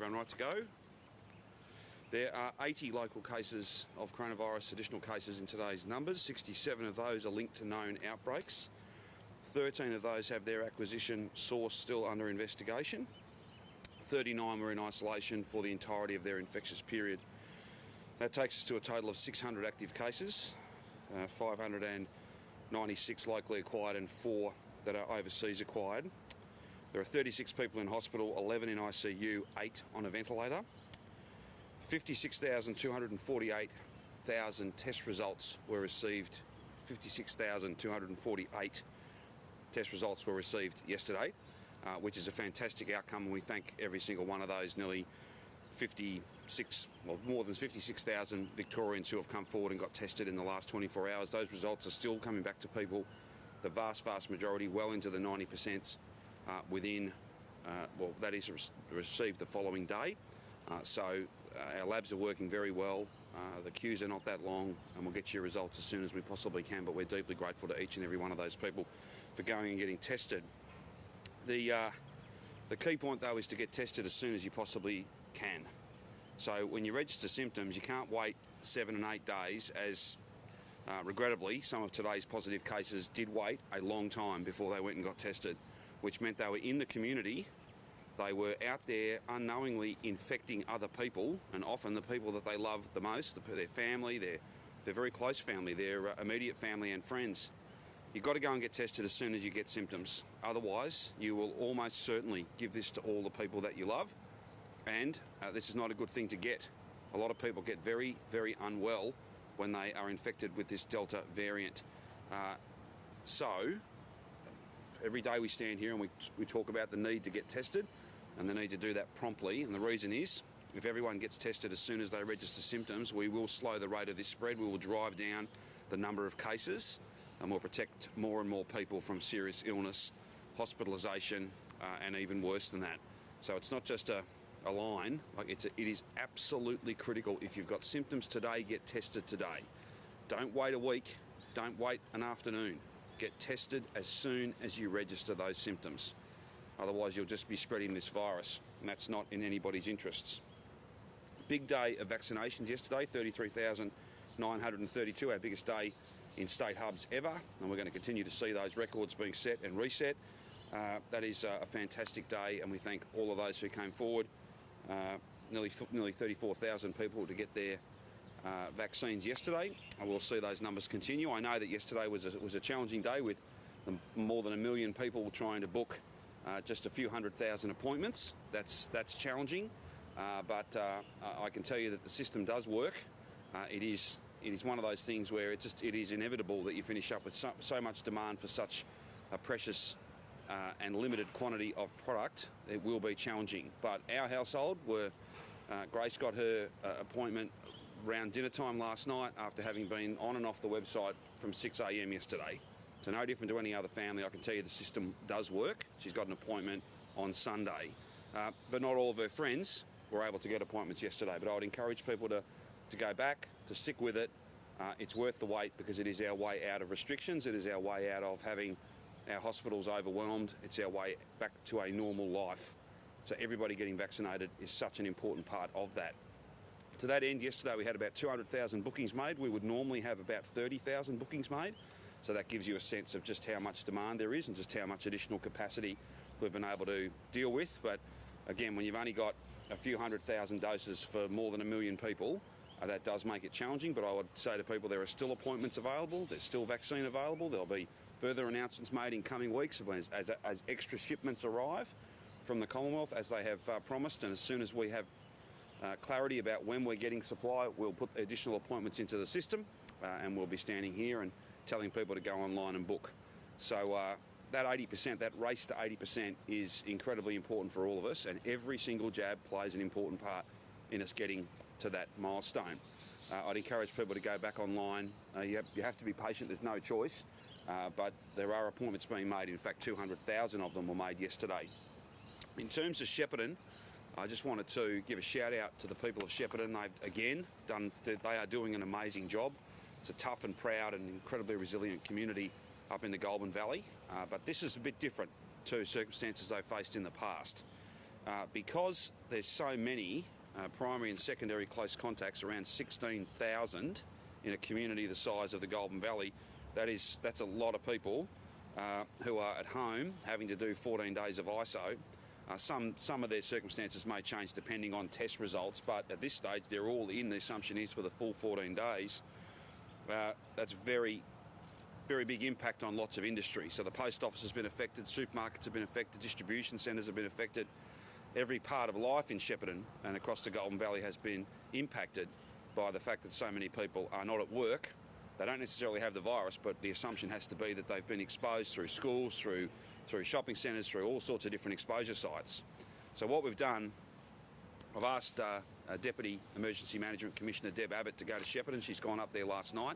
everyone right to go. There are 80 local cases of coronavirus, additional cases in today's numbers. 67 of those are linked to known outbreaks. 13 of those have their acquisition source still under investigation. 39 were in isolation for the entirety of their infectious period. That takes us to a total of 600 active cases, 596 locally acquired and 4 that are overseas acquired. There are 36 people in hospital, 11 in ICU, 8 on a ventilator. 56,248 test results were received. 56,248 test results were received yesterday, which is a fantastic outcome, and we thank every single one of those more than 56,000 Victorians who have come forward and got tested in the last 24 hours. Those results are still coming back to people, the vast majority, well into the 90%, within, that is received the following day. So our labs are working very well. The queues are not that long, and we'll get you results as soon as we possibly can, but we're deeply grateful to each and every one of those people for going and getting tested. The key point, though, is to get tested as soon as you possibly can. So when you register symptoms, you can't wait 7 and 8 days, as regrettably some of today's positive cases did wait a long time before they went and got tested, which meant they were in the community. They were out there unknowingly infecting other people, and often the people that they love the most, their family, their very close family, their immediate family and friends. You've got to go and get tested as soon as you get symptoms. Otherwise, you will almost certainly give this to all the people that you love, and this is not a good thing to get. A lot of people get very, very unwell when they are infected with this Delta variant. So every day we stand here and we talk about the need to get tested and the need to do that promptly, and the reason is, if everyone gets tested as soon as they register symptoms, we will slow the rate of this spread, we will drive down the number of cases, and we'll protect more and more people from serious illness, hospitalisation, and even worse than that. So it's not just a line, it is absolutely critical. If you've got symptoms today, get tested today. Don't wait a week, don't wait an afternoon. Get tested as soon as you register those symptoms. Otherwise, you'll just be spreading this virus, and that's not in anybody's interests. Big day of vaccinations yesterday, 33,932, our biggest day in state hubs ever, and we're going to continue to see those records being set and reset. That is a fantastic day, and we thank all of those who came forward. Nearly 34,000 people to get their vaccines yesterday. I will see those numbers continue. I know that yesterday was a challenging day with more than 1 million people trying to book just a few 100,000 appointments. That's challenging, but I can tell you that the system does work. It is one of those things where it is inevitable that you finish up with so much demand for such a precious and limited quantity of product. It will be challenging. But our household Grace got her appointment around dinner time last night after having been on and off the website from 6 a.m. yesterday. So no different to any other family. I can tell you the system does work. She's got an appointment on Sunday. But not all of her friends were able to get appointments yesterday. But I would encourage people to go back, to stick with it. It's worth the wait, because it is our way out of restrictions. It is our way out of having our hospitals overwhelmed. It's our way back to a normal life. So everybody getting vaccinated is such an important part of that. To that end, yesterday we had about 200,000 bookings made. We would normally have about 30,000 bookings made. So that gives you a sense of just how much demand there is and just how much additional capacity we've been able to deal with. But again, when you've only got a few 100,000 doses for more than 1 million people, that does make it challenging. But I would say to people, there are still appointments available. There's still vaccine available. There'll be further announcements made in coming weeks as extra shipments arrive from the Commonwealth, as they have promised. And as soon as we have clarity about when we're getting supply, we'll put additional appointments into the system, and we'll be standing here and telling people to go online and book. So that 80%, that race to 80% is incredibly important for all of us, and every single jab plays an important part in us getting to that milestone. I'd encourage people to go back online. You have to be patient, there's no choice, but there are appointments being made. In fact, 200,000 of them were made yesterday. In terms of Shepparton, I just wanted to give a shout out to the people of Shepparton. They are doing an amazing job. It's a tough and proud and incredibly resilient community up in the Goulburn Valley, but this is a bit different to circumstances they faced in the past. Because there's so many primary and secondary close contacts, around 16,000 in a community the size of the Golden Valley, that's a lot of people who are at home having to do 14 days of ISO. Some of their circumstances may change depending on test results, but at this stage they're all in. The assumption is for the full 14 days. That's very big impact on lots of industry. So the post office has been affected, supermarkets have been affected, distribution centres have been affected. Every part of life in Shepparton and across the Golden Valley has been impacted by the fact that so many people are not at work. They don't necessarily have the virus, but the assumption has to be that they've been exposed through schools, through shopping centres, through all sorts of different exposure sites. So what we've done, I've asked Deputy Emergency Management Commissioner Deb Abbott to go to Shepparton. She's gone up there last night.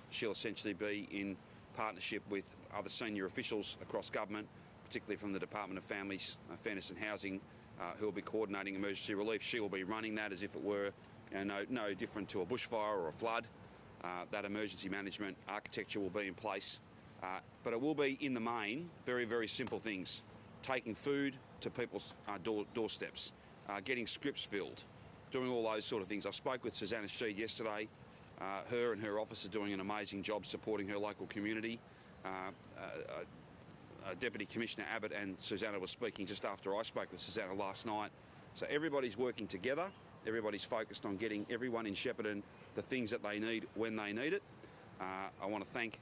She'll essentially be in partnership with other senior officials across government, particularly from the Department of Families, Fairness and Housing, who will be coordinating emergency relief. She will be running that as if it were no different to a bushfire or a flood. That emergency management architecture will be in place. But it will be, in the main, very, very simple things. Taking food to people's doorsteps, getting scripts filled, doing all those sort of things. I spoke with Susanna Sheed yesterday. Her and her office are doing an amazing job supporting her local community. Deputy Commissioner Abbott and Susanna were speaking just after I spoke with Susanna last night. So everybody's working together. Everybody's focused on getting everyone in Shepparton the things that they need when they need it. I want to thank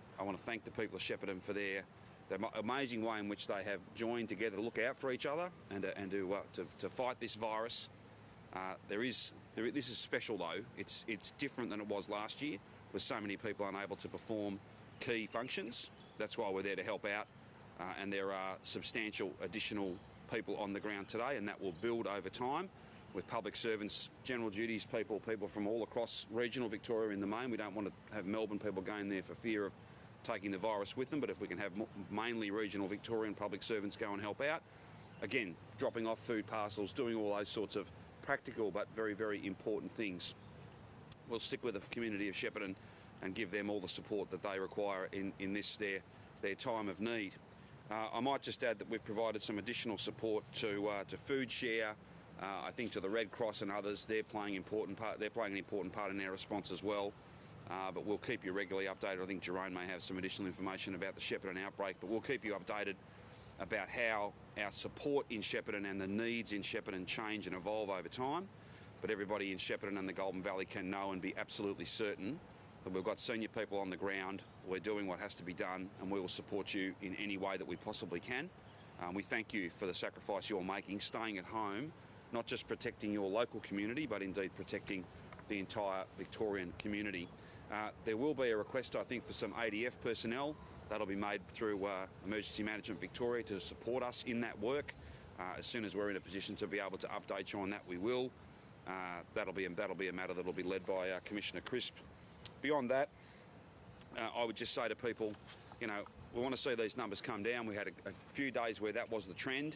the people of Shepparton for the amazing way in which they have joined together to look out for each other and to fight this virus. This is special though. It's different than it was last year, with so many people unable to perform key functions. That's why we're there to help out, and there are substantial additional people on the ground today, and that will build over time with public servants, general duties people from all across regional Victoria in the main. We don't want to have Melbourne people going there for fear of taking the virus with them, but if we can have mainly regional Victorian public servants go and help out, again, dropping off food parcels, doing all those sorts of practical but very, very important things. We'll stick with the community of Shepparton and give them all the support that they require in this, their time of need. I might just add that we've provided some additional support to Food Share. I think to the Red Cross and others, they're playing an important part in our response as well. But we'll keep you regularly updated. I think Jerome may have some additional information about the Shepparton outbreak, but we'll keep you updated about how our support in Shepparton and the needs in Shepparton change and evolve over time. But everybody in Shepparton and the Golden Valley can know and be absolutely certain that we've got senior people on the ground. We're doing what has to be done, and we will support you in any way that we possibly can. We thank you for the sacrifice you're making, staying at home, not just protecting your local community, but indeed protecting the entire Victorian community. There will be a request, I think, for some ADF personnel. That'll be made through Emergency Management Victoria to support us in that work. As soon as we're in a position to be able to update you on that, we will. That'll be a matter that'll be led by Commissioner Crisp. Beyond that, I would just say to people, we want to see these numbers come down. We had a few days where that was the trend.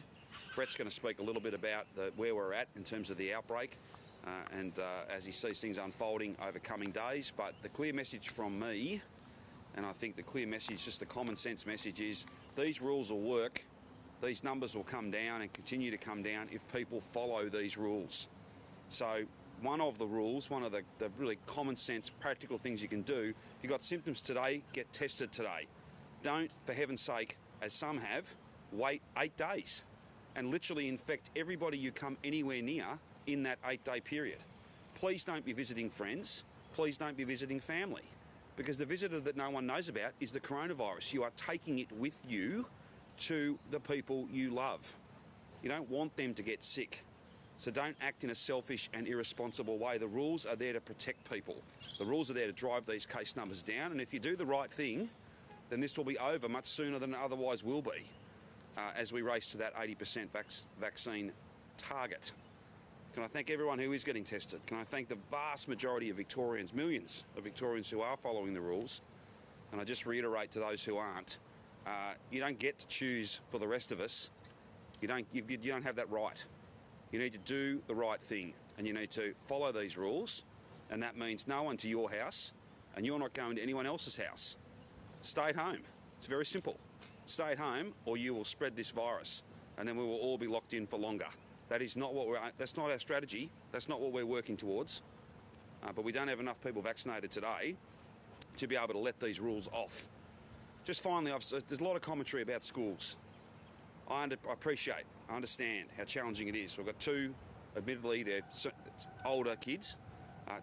Brett's going to speak a little bit about where we're at in terms of the outbreak and as he sees things unfolding over coming days. But the clear message from me, and I think the clear message, just the common sense message, is these rules will work. These numbers will come down and continue to come down if people follow these rules. So one of the rules, one of the really common sense, practical things you can do, if you've got symptoms today, get tested today. Don't, for heaven's sake, as some have, wait 8 days and literally infect everybody you come anywhere near in that 8-day period. Please don't be visiting friends. Please don't be visiting family, because the visitor that no one knows about is the coronavirus. You are taking it with you to the people you love. You don't want them to get sick. So don't act in a selfish and irresponsible way. The rules are there to protect people. The rules are there to drive these case numbers down. And if you do the right thing, then this will be over much sooner than it otherwise will be as we race to that 80% vaccine target. Can I thank everyone who is getting tested? Can I thank the vast majority of Victorians, millions of Victorians who are following the rules? And I just reiterate to those who aren't, you don't get to choose for the rest of us. You don't have that right. You need to do the right thing, and you need to follow these rules, and that means no one to your house, and you're not going to anyone else's house. Stay at home. It's very simple. Stay at home, or you will spread this virus, and then we will all be locked in for longer. That is not that's not our strategy. That's not what we're working towards. But we don't have enough people vaccinated today to be able to let these rules off. Just finally, there's a lot of commentary about schools. I understand how challenging it is. We've got two, admittedly, they're older kids,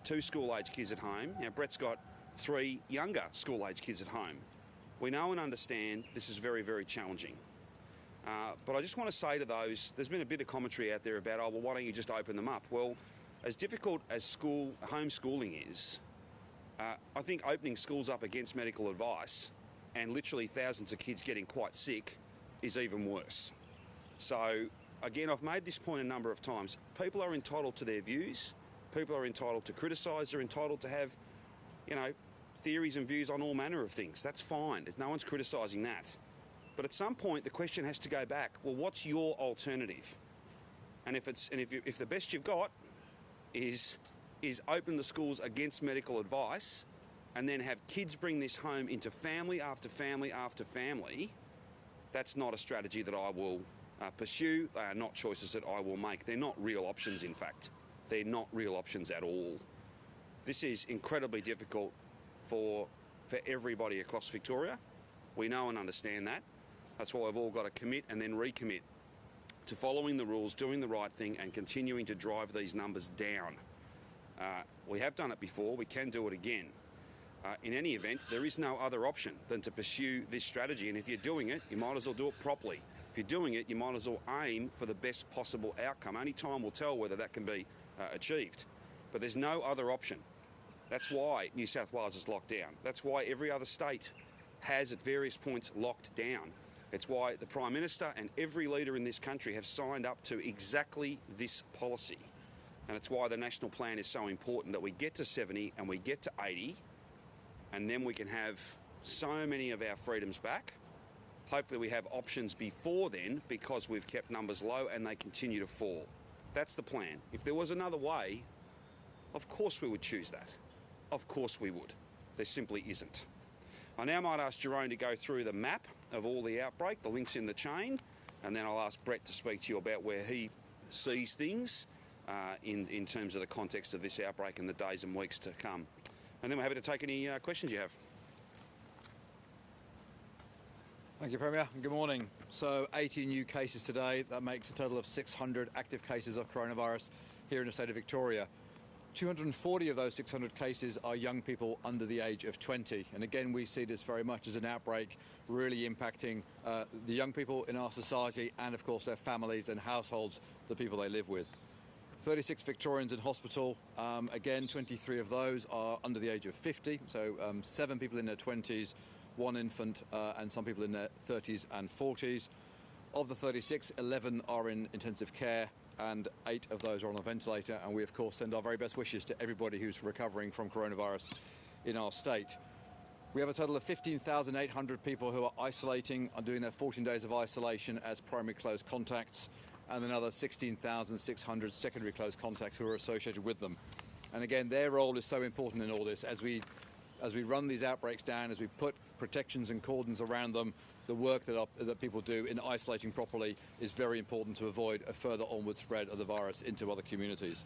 two school-age kids at home. Now, Brett's got three younger school-age kids at home. We know and understand this is very, very challenging. But I just want to say to those, there's been a bit of commentary out there about, oh, well, why don't you just open them up? Well, as difficult as homeschooling is, I think opening schools up against medical advice and literally thousands of kids getting quite sick is even worse. So, again, I've made this point a number of times. People are entitled to their views. People are entitled to criticise. They're entitled to have, theories and views on all manner of things. That's fine. No one's criticising that. But at some point, the question has to go back. Well, what's your alternative? And if the best you've got is open the schools against medical advice, and then have kids bring this home into family after family after family, that's not a strategy that I will pursue. They are not choices that I will make. They're not real options, in fact. They're not real options at all. This is incredibly difficult for everybody across Victoria. We know and understand that. That's why we've all got to commit and then recommit to following the rules, doing the right thing, and continuing to drive these numbers down. We have done it before. We can do it again. In any event, there is no other option than to pursue this strategy. And if you're doing it, you might as well do it properly. If you're doing it, you might as well aim for the best possible outcome. Only time will tell whether that can be achieved. But there's no other option. That's why New South Wales is locked down. That's why every other state has at various points locked down. It's why the Prime Minister and every leader in this country have signed up to exactly this policy. And it's why the national plan is so important, that we get to 70 and we get to 80, and then we can have so many of our freedoms back. Hopefully we have options before then, because we've kept numbers low and they continue to fall. That's the plan. If there was another way, of course we would choose that. Of course we would. There simply isn't. I now might ask Jerome to go through the map of all the outbreak, the links in the chain, and then I'll ask Brett to speak to you about where he sees things in terms of the context of this outbreak in the days and weeks to come. And then we're happy to take any questions you have. Thank you, Premier. Good morning. So 80 new cases today. That makes a total of 600 active cases of coronavirus here in the state of Victoria. 240 of those 600 cases are young people under the age of 20. And again, we see this very much as an outbreak really impacting the young people in our society and, of course, their families and households, the people they live with. 36 Victorians in hospital. Again, 23 of those are under the age of 50. So 7 people in their 20s, 1 infant, and some people in their 30s and 40s. Of the 36, 11 are in intensive care, and 8 of those are on a ventilator. And we, of course, send our very best wishes to everybody who's recovering from coronavirus in our state. We have a total of 15,800 people who are isolating, are doing their 14 days of isolation as primary close contacts, and another 16,600 secondary close contacts who are associated with them. And again, their role is so important in all this. As we run these outbreaks down, as we put protections and cordons around them, the work that people do in isolating properly is very important to avoid a further onward spread of the virus into other communities.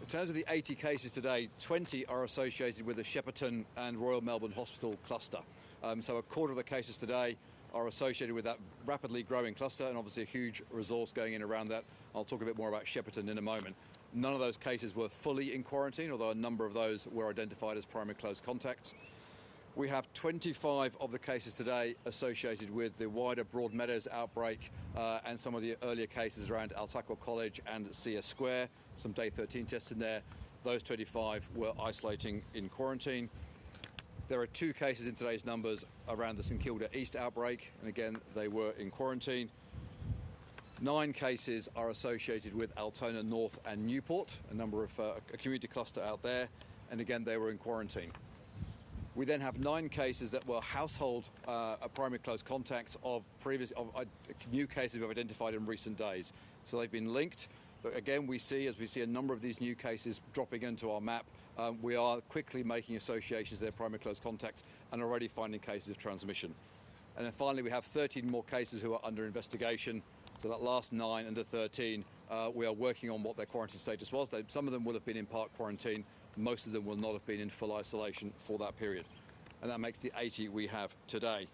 In terms of the 80 cases today, 20 are associated with the Shepparton and Royal Melbourne Hospital cluster. So a quarter of the cases today are associated with that rapidly growing cluster, and obviously a huge resource going in around that. I'll talk a bit more about Shepparton in a moment. None of those cases were fully in quarantine, although a number of those were identified as primary close contacts. We have 25 of the cases today associated with the wider Broadmeadows outbreak and some of the earlier cases around Altaqua College and CS Square, some day 13 tests in there. Those 25 were isolating in quarantine. There are 2 cases in today's numbers around the St Kilda East outbreak, and again, they were in quarantine. 9 cases are associated with Altona North and Newport, a community cluster out there, and again, they were in quarantine. We then have 9 cases that were household primary close contacts of new cases we've identified in recent days. So they've been linked. But again, as we see a number of these new cases dropping into our map, we are quickly making associations with their primary close contacts and already finding cases of transmission. And then finally, we have 13 more cases who are under investigation. So that last 9 under 13, we are working on what their quarantine status was. Some of them will have been in part quarantine. Most of them will not have been in full isolation for that period. And that makes the 80 we have today.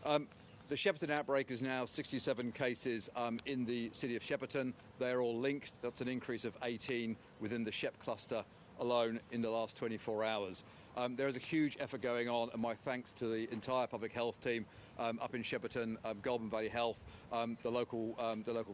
The Shepparton outbreak is now 67 cases in the city of Shepparton. They're all linked. That's an increase of 18 within the Shep cluster alone in the last 24 hours. There is a huge effort going on, and my thanks to the entire public health team up in Shepparton, Goulburn Valley Health, the local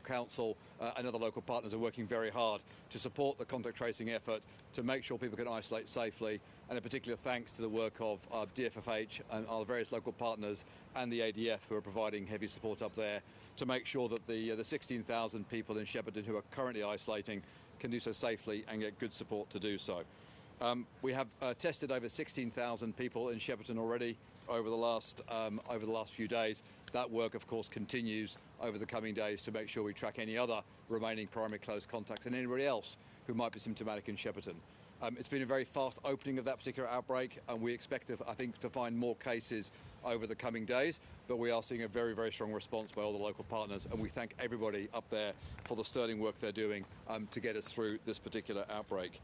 council and other local partners are working very hard to support the contact tracing effort to make sure people can isolate safely, and in particular thanks to the work of DFFH and our various local partners and the ADF who are providing heavy support up there to make sure that the 16,000 people in Shepparton who are currently isolating can do so safely and get good support to do so. We have tested over 16,000 people in Shepparton already over the last few days. That work, of course, continues over the coming days to make sure we track any other remaining primary close contacts and anybody else who might be symptomatic in Shepparton. It's been a very fast opening of that particular outbreak, and we expect, I think, to find more cases over the coming days, but we are seeing a very, very strong response by all the local partners, and we thank everybody up there for the sterling work they're doing to get us through this particular outbreak.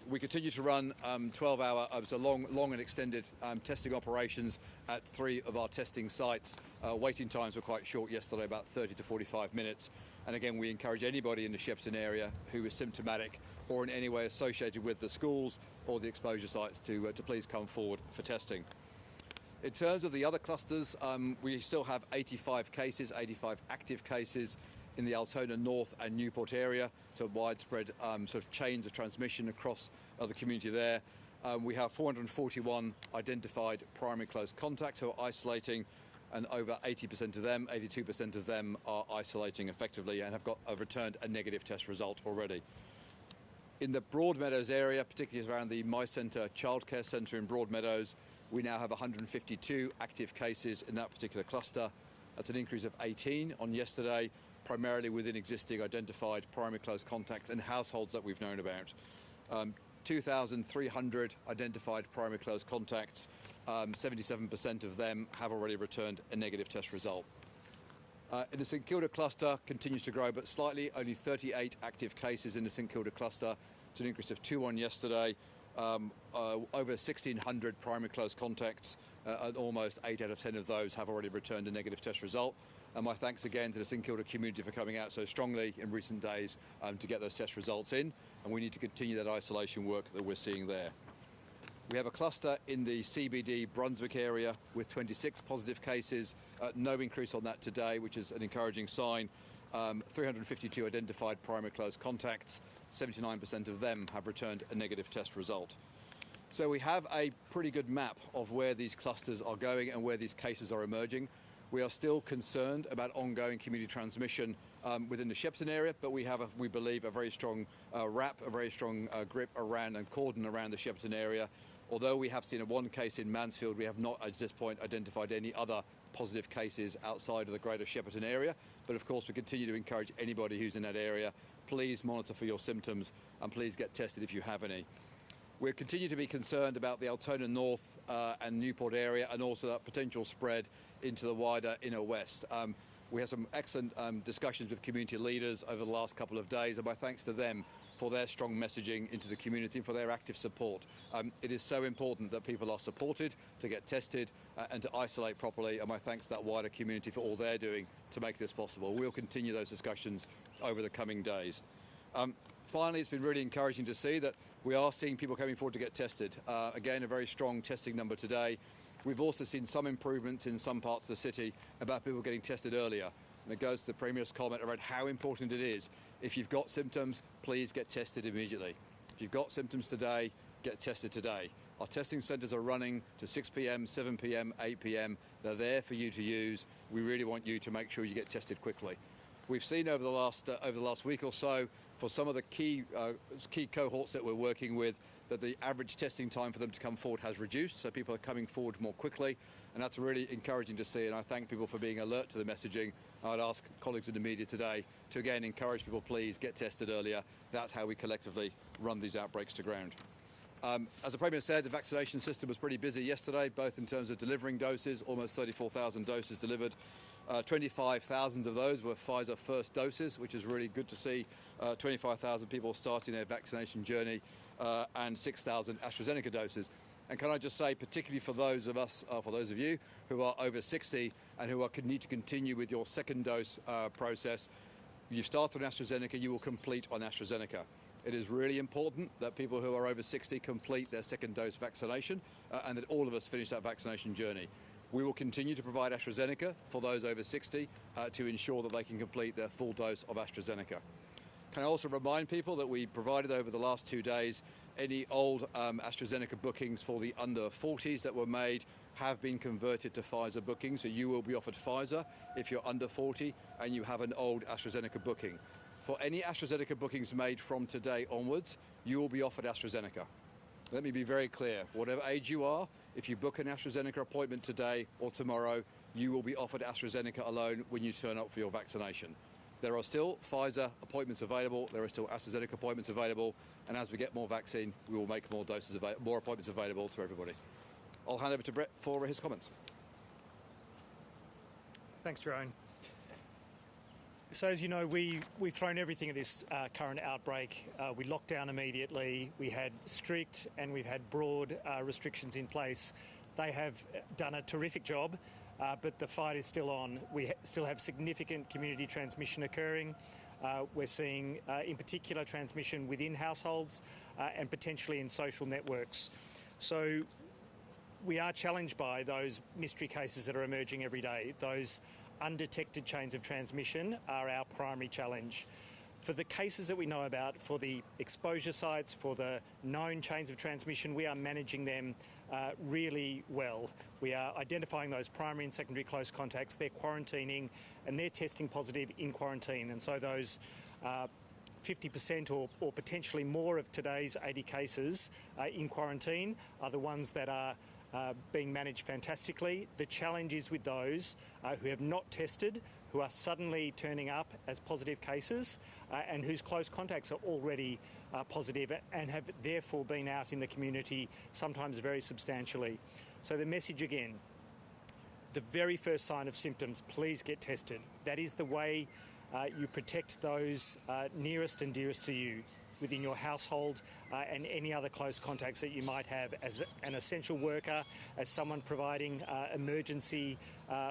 We continue to run 12-hour, long and extended testing operations at 3 of our testing sites. Waiting times were quite short yesterday, about 30 to 45 minutes. And again, we encourage anybody in the Shepparton area who is symptomatic or in any way associated with the schools or the exposure sites to please come forward for testing. In terms of the other clusters, we still have 85 active cases in the Altona North and Newport area, so widespread sort of chains of transmission across the community there. We have 441 identified primary close contacts who are isolating, and over 80% of them, 82% of them are isolating effectively and have returned a negative test result already. In the Broadmeadows area, particularly around the My Centre Childcare Centre in Broadmeadows, we now have 152 active cases in that particular cluster. That's an increase of 18 on yesterday, primarily within existing identified primary close contacts and households that we've known about. 2,300 identified primary close contacts, 77% of them have already returned a negative test result. In the St Kilda cluster continues to grow, but slightly, only 38 active cases in the St Kilda cluster. It's an increase of 2 on yesterday. Over 1,600 primary close contacts, and almost 8 out of 10 of those have already returned a negative test result. And my thanks again to the St Kilda community for coming out so strongly in recent days to get those test results in, and we need to continue that isolation work that we're seeing there. We have a cluster in the CBD Brunswick area with 26 positive cases, no increase on that today, which is an encouraging sign. 352 identified primary close contacts, 79% of them have returned a negative test result. So we have a pretty good map of where these clusters are going and where these cases are emerging. We are still concerned about ongoing community transmission within the Shepparton area, but we have, we believe, a very strong wrap, a very strong grip around and cordon around the Shepparton area. Although we have seen one case in Mansfield, we have not at this point identified any other positive cases outside of the greater Shepparton area. But of course, we continue to encourage anybody who's in that area, please monitor for your symptoms and please get tested if you have any. We continue to be concerned about the Altona North and Newport area, and also that potential spread into the wider inner west. We had some excellent discussions with community leaders over the last couple of days, and my thanks to them for their strong messaging into the community and for their active support. It is so important that people are supported to get tested and to isolate properly, and my thanks to that wider community for all they're doing to make this possible. We'll continue those discussions over the coming days. Finally, it's been really encouraging to see that we are seeing people coming forward to get tested. Again, a very strong testing number today. We've also seen some improvements in some parts of the city about people getting tested earlier. And it goes to the Premier's comment around how important it is. If you've got symptoms, please get tested immediately. If you've got symptoms today, get tested today. Our testing centres are running to 6 p.m, 7 p.m, 8 p.m. They're there for you to use. We really want you to make sure you get tested quickly. We've seen over the last week or so, for some of the key cohorts that we're working with, that the average testing time for them to come forward has reduced, so people are coming forward more quickly, and that's really encouraging to see, and I thank people for being alert to the messaging. I'd ask colleagues in the media today to again encourage people, please get tested earlier. That's how we collectively run these outbreaks to ground. As the Premier said, the vaccination system was pretty busy yesterday, both in terms of delivering doses, almost 34,000 doses delivered, 25,000 of those were Pfizer first doses, which is really good to see. 25,000 people starting their vaccination journey and 6,000 AstraZeneca doses. And can I just say, particularly for those of you who are over 60 and who need to continue with your second dose process, you start on AstraZeneca, you will complete on AstraZeneca. It is really important that people who are over 60 complete their second dose vaccination and that all of us finish that vaccination journey. We will continue to provide AstraZeneca for those over 60 to ensure that they can complete their full dose of AstraZeneca. Can I also remind people that we provided over the last 2 days any old AstraZeneca bookings for the under 40s that were made have been converted to Pfizer bookings, so you will be offered Pfizer if you're under 40 and you have an old AstraZeneca booking. For any AstraZeneca bookings made from today onwards, you will be offered AstraZeneca. Let me be very clear, whatever age you are, if you book an AstraZeneca appointment today or tomorrow, you will be offered AstraZeneca alone when you turn up for your vaccination. There are still Pfizer appointments available, there are still AstraZeneca appointments available, and as we get more vaccine, we will make more appointments available to everybody. I'll hand over to Brett for his comments. Thanks, Jerome. So as you know, we've thrown everything at this current outbreak. We locked down immediately. We had strict and we've had broad restrictions in place. They have done a terrific job, but the fight is still on. We still have significant community transmission occurring. We're seeing, in particular, transmission within households and potentially in social networks. So we are challenged by those mystery cases that are emerging every day. Those undetected chains of transmission are our primary challenge. For the cases that we know about, for the exposure sites, for the known chains of transmission, we are managing them really well. We are identifying those primary and secondary close contacts, they're quarantining and they're testing positive in quarantine. And so those 50% or potentially more of today's 80 cases in quarantine are the ones that are being managed fantastically. The challenge is with those who have not tested, who are suddenly turning up as positive cases and whose close contacts are already positive and have therefore been out in the community, sometimes very substantially. So the message again, the very first sign of symptoms, please get tested. That is the way you protect those nearest and dearest to you within your household and any other close contacts that you might have as an essential worker, as someone providing emergency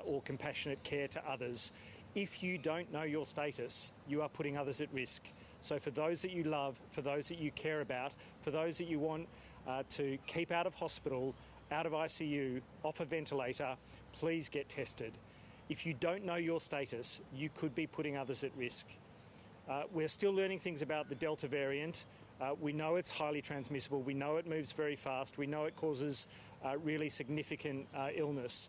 or compassionate care to others. If you don't know your status, you are putting others at risk. So for those that you love, for those that you care about, for those that you want to keep out of hospital, out of ICU, off a ventilator, please get tested. If you don't know your status, you could be putting others at risk. We're still learning things about the Delta variant. We know it's highly transmissible. We know it moves very fast. We know it causes really significant illness.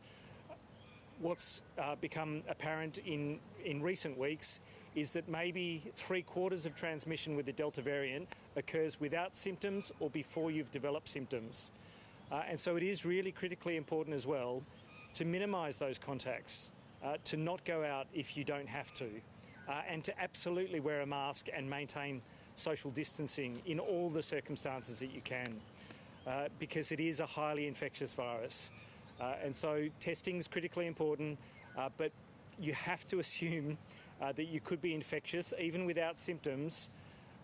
What's become apparent in recent weeks is that maybe 3/4 of transmission with the Delta variant occurs without symptoms or before you've developed symptoms. And so it is really critically important as well to minimise those contacts, to not go out if you don't have to. And to absolutely wear a mask and maintain social distancing in all the circumstances that you can, because it is a highly infectious virus. And so testing is critically important, but you have to assume that you could be infectious, even without symptoms,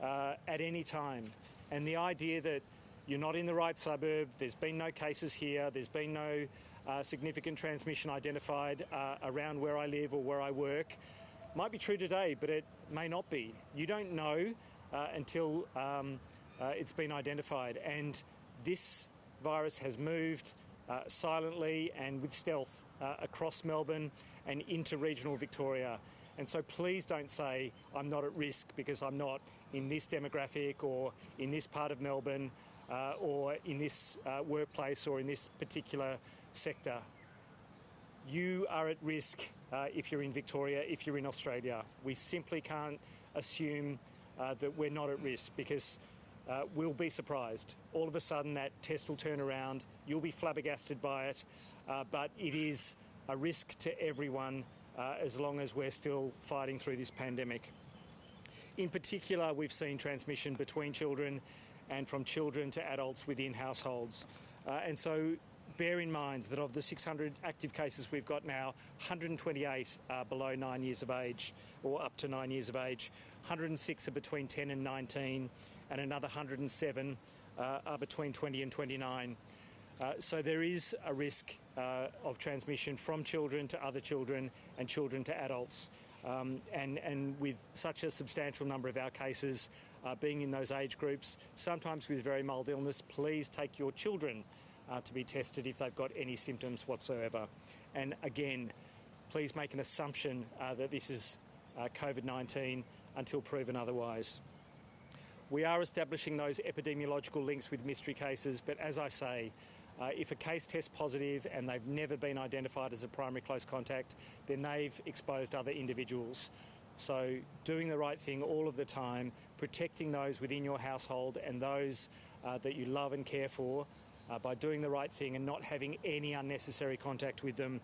at any time. And the idea that you're not in the right suburb, there's been no cases here, there's been no significant transmission identified around where I live or where I work, might be true today, but it may not be. You don't know until it's been identified. And this virus has moved silently and with stealth across Melbourne and into regional Victoria. And so please don't say, I'm not at risk because I'm not in this demographic or in this part of Melbourne or in this workplace or in this particular sector. You are at risk if you're in Victoria, if you're in Australia. We simply can't assume that we're not at risk because we'll be surprised. All of a sudden that test will turn around, you'll be flabbergasted by it, but it is a risk to everyone as long as we're still fighting through this pandemic. In particular, we've seen transmission between children and from children to adults within households. And so bear in mind that of the 600 active cases we've got now, 128 are below 9 years of age or up to 9 years of age. 106 are between 10 and 19, and another 107 are between 20 and 29. So there is a risk of transmission from children to other children and children to adults. And with such a substantial number of our cases being in those age groups, sometimes with very mild illness, please take your children to be tested if they've got any symptoms whatsoever. And again, please make an assumption that this is COVID-19 until proven otherwise. We are establishing those epidemiological links with mystery cases, but as I say, if a case tests positive and they've never been identified as a primary close contact, then they've exposed other individuals. So doing the right thing all of the time, protecting those within your household and those that you love and care for by doing the right thing and not having any unnecessary contact with them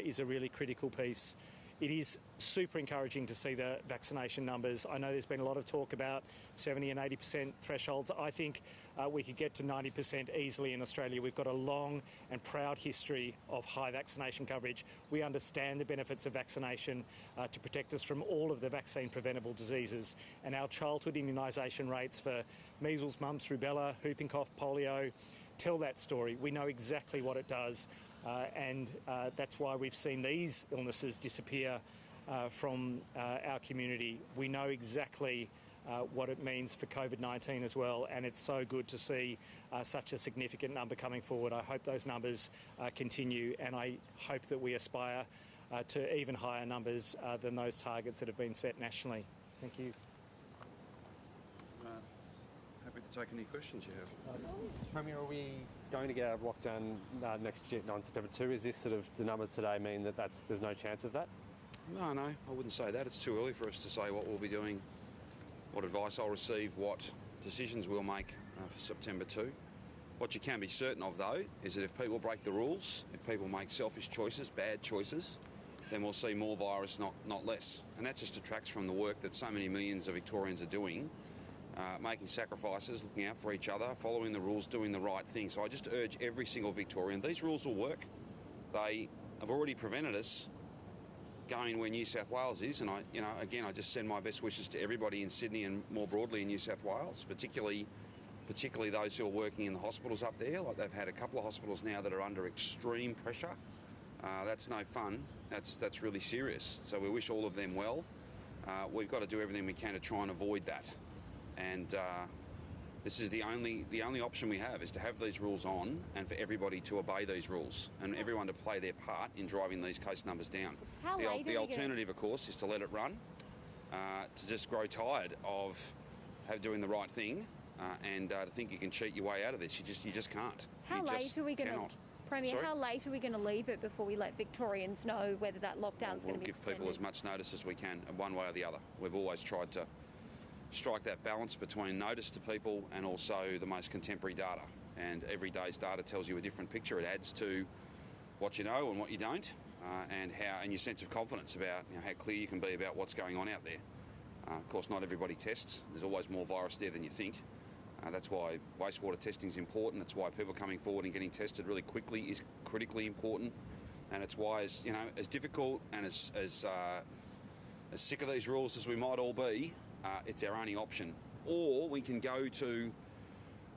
is a really critical piece. It is super encouraging to see the vaccination numbers. I know there's been a lot of talk about 70 and 80% thresholds. I think we could get to 90% easily in Australia. We've got a long and proud history of high vaccination coverage. We understand the benefits of vaccination to protect us from all of the vaccine-preventable diseases. And our childhood immunisation rates for measles, mumps, rubella, whooping cough, polio tell that story. We know exactly what it does. And that's why we've seen these illnesses disappear from our community. We know exactly what it means for COVID-19 as well, and it's so good to see such a significant number coming forward. I hope those numbers continue, and I hope that we aspire to even higher numbers than those targets that have been set nationally. Thank you. Happy to take any questions you have. Premier, are we going to get out of lockdown next year, on September 2? Is this sort of the numbers today mean that there's no chance of that? No, I wouldn't say that. It's too early for us to say what we'll be doing, what advice I'll receive, what decisions we'll make for September 2. What you can be certain of, though, is that if people break the rules, if people make selfish choices, bad choices, then we'll see more virus, not less. And that just detracts from the work that so many millions of Victorians are doing, making sacrifices, looking out for each other, following the rules, doing the right thing. So I just urge every single Victorian, these rules will work. They have already prevented us going where New South Wales is, and I just send my best wishes to everybody in Sydney and more broadly in New South Wales, particularly those who are working in the hospitals up there. Like, they've had a couple of hospitals now that are under extreme pressure. That's no fun. That's really serious. So we wish all of them well. We've got to do everything we can to try and avoid that. And this is the only option we have, is to have these rules on and for everybody to obey these rules and everyone to play their part in driving these case numbers down. The alternative, of course, is to let it run, to just grow tired of doing the right thing and to think you can cheat your way out of this. You just can't. How late are we going to, Premier, how late are we going to leave it before we let Victorians know whether that lockdown's going to be extended? We'll give people as much notice as we can, one way or the other. We've always tried to strike that balance between notice to people and also the most contemporary data. And every day's data tells you a different picture. It adds to what you know and what you don't, and your sense of confidence about how clear you can be about what's going on out there. Of course, not everybody tests. There's always more virus there than you think. That's why wastewater testing is important. It's why people coming forward and getting tested really quickly is critically important. And it's why, as difficult and as sick of these rules as we might all be, it's our only option. Or we can go to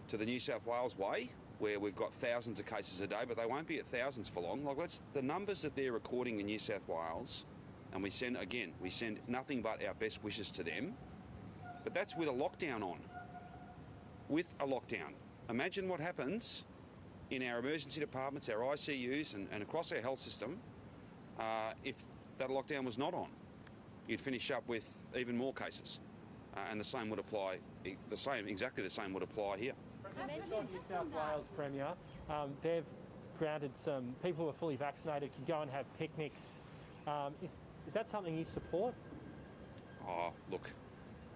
the New South Wales way, where we've got thousands of cases a day, but they won't be at thousands for long. Like, the numbers that they're recording in New South Wales, and we send nothing but our best wishes to them. But that's with a lockdown on. With a lockdown. Imagine what happens in our emergency departments, our ICUs, and across our health system if that lockdown was not on. You'd finish up with even more cases. And the same would apply, exactly the same would apply here. New South Wales Premier, they've granted some people who are fully vaccinated can go and have picnics. Is that something you support? Oh, look,